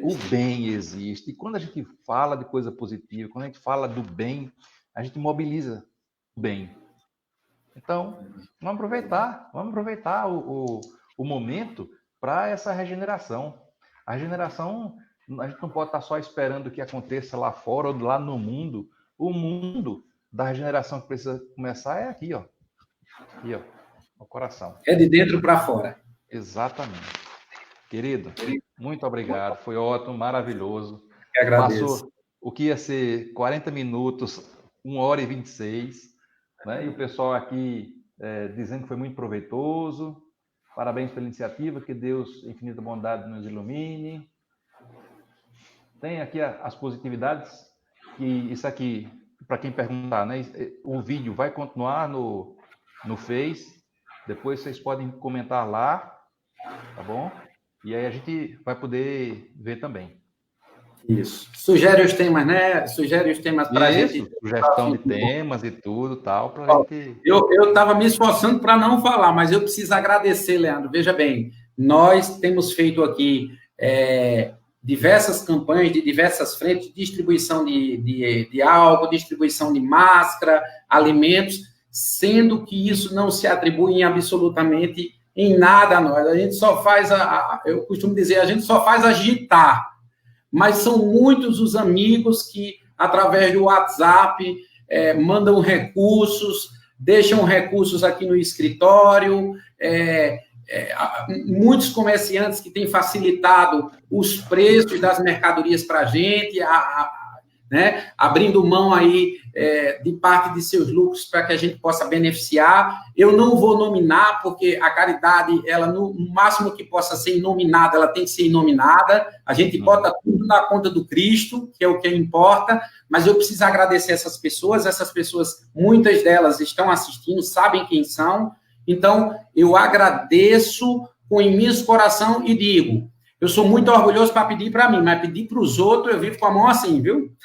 o bem existe, e quando a gente fala de coisa positiva, quando a gente fala do bem, a gente mobiliza o bem. Então, vamos aproveitar o momento para essa regeneração. A regeneração, a gente não pode estar só esperando que aconteça lá fora ou lá no mundo. O mundo da regeneração que precisa começar é aqui, ó. Aqui, ó, no coração. É de dentro para fora. Exatamente. Querido, muito obrigado. Foi ótimo, maravilhoso. Eu agradeço. Passou o que ia ser 40 minutos, 1h26. Né? E o pessoal aqui dizendo que foi muito proveitoso. Parabéns pela iniciativa, que Deus, infinita bondade, nos ilumine. Tem aqui as positividades, que isso aqui, para quem perguntar, né? O vídeo vai continuar no Face, depois vocês podem comentar lá, tá bom? E aí a gente vai poder ver também. Isso. Sugere os temas, né? Sugere os temas para a gente. Sugestão de temas e tudo, tal, para a gente... Eu estava me esforçando para não falar, mas eu preciso agradecer, Leandro. Veja bem, nós temos feito aqui diversas campanhas de diversas frentes, distribuição de álcool, distribuição de máscara, alimentos, sendo que isso não se atribui em absolutamente em nada a nós. A gente só faz, eu costumo dizer, a gente só faz agitar. Mas são muitos os amigos que, através do WhatsApp, mandam recursos, deixam recursos aqui no escritório, muitos comerciantes que têm facilitado os preços das mercadorias para a gente, né, abrindo mão aí de parte de seus lucros para que a gente possa beneficiar. Eu não vou nominar, porque a caridade, ela no máximo que possa ser inominada, ela tem que ser inominada. A gente bota tudo na conta do Cristo, que é o que importa, mas eu preciso agradecer essas pessoas, muitas delas estão assistindo, sabem quem são. Então, eu agradeço com imenso coração e digo, eu sou muito orgulhoso para pedir para mim, mas pedir para os outros, eu vivo com a mão assim, viu?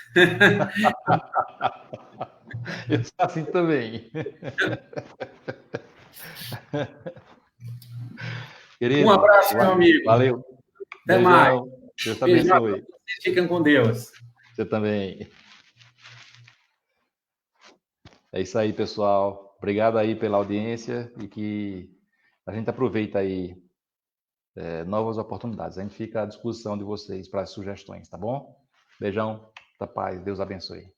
Eu sou assim também. Querido, um abraço, meu amigo. Valeu. Até Beijão. mais. Deus te abençoe. Vocês ficam com Deus. Você também. É isso aí, pessoal. Obrigado aí pela audiência e que a gente aproveita aí novas oportunidades. A gente fica à disposição de vocês para as sugestões, tá bom? Beijão, da paz, Deus abençoe.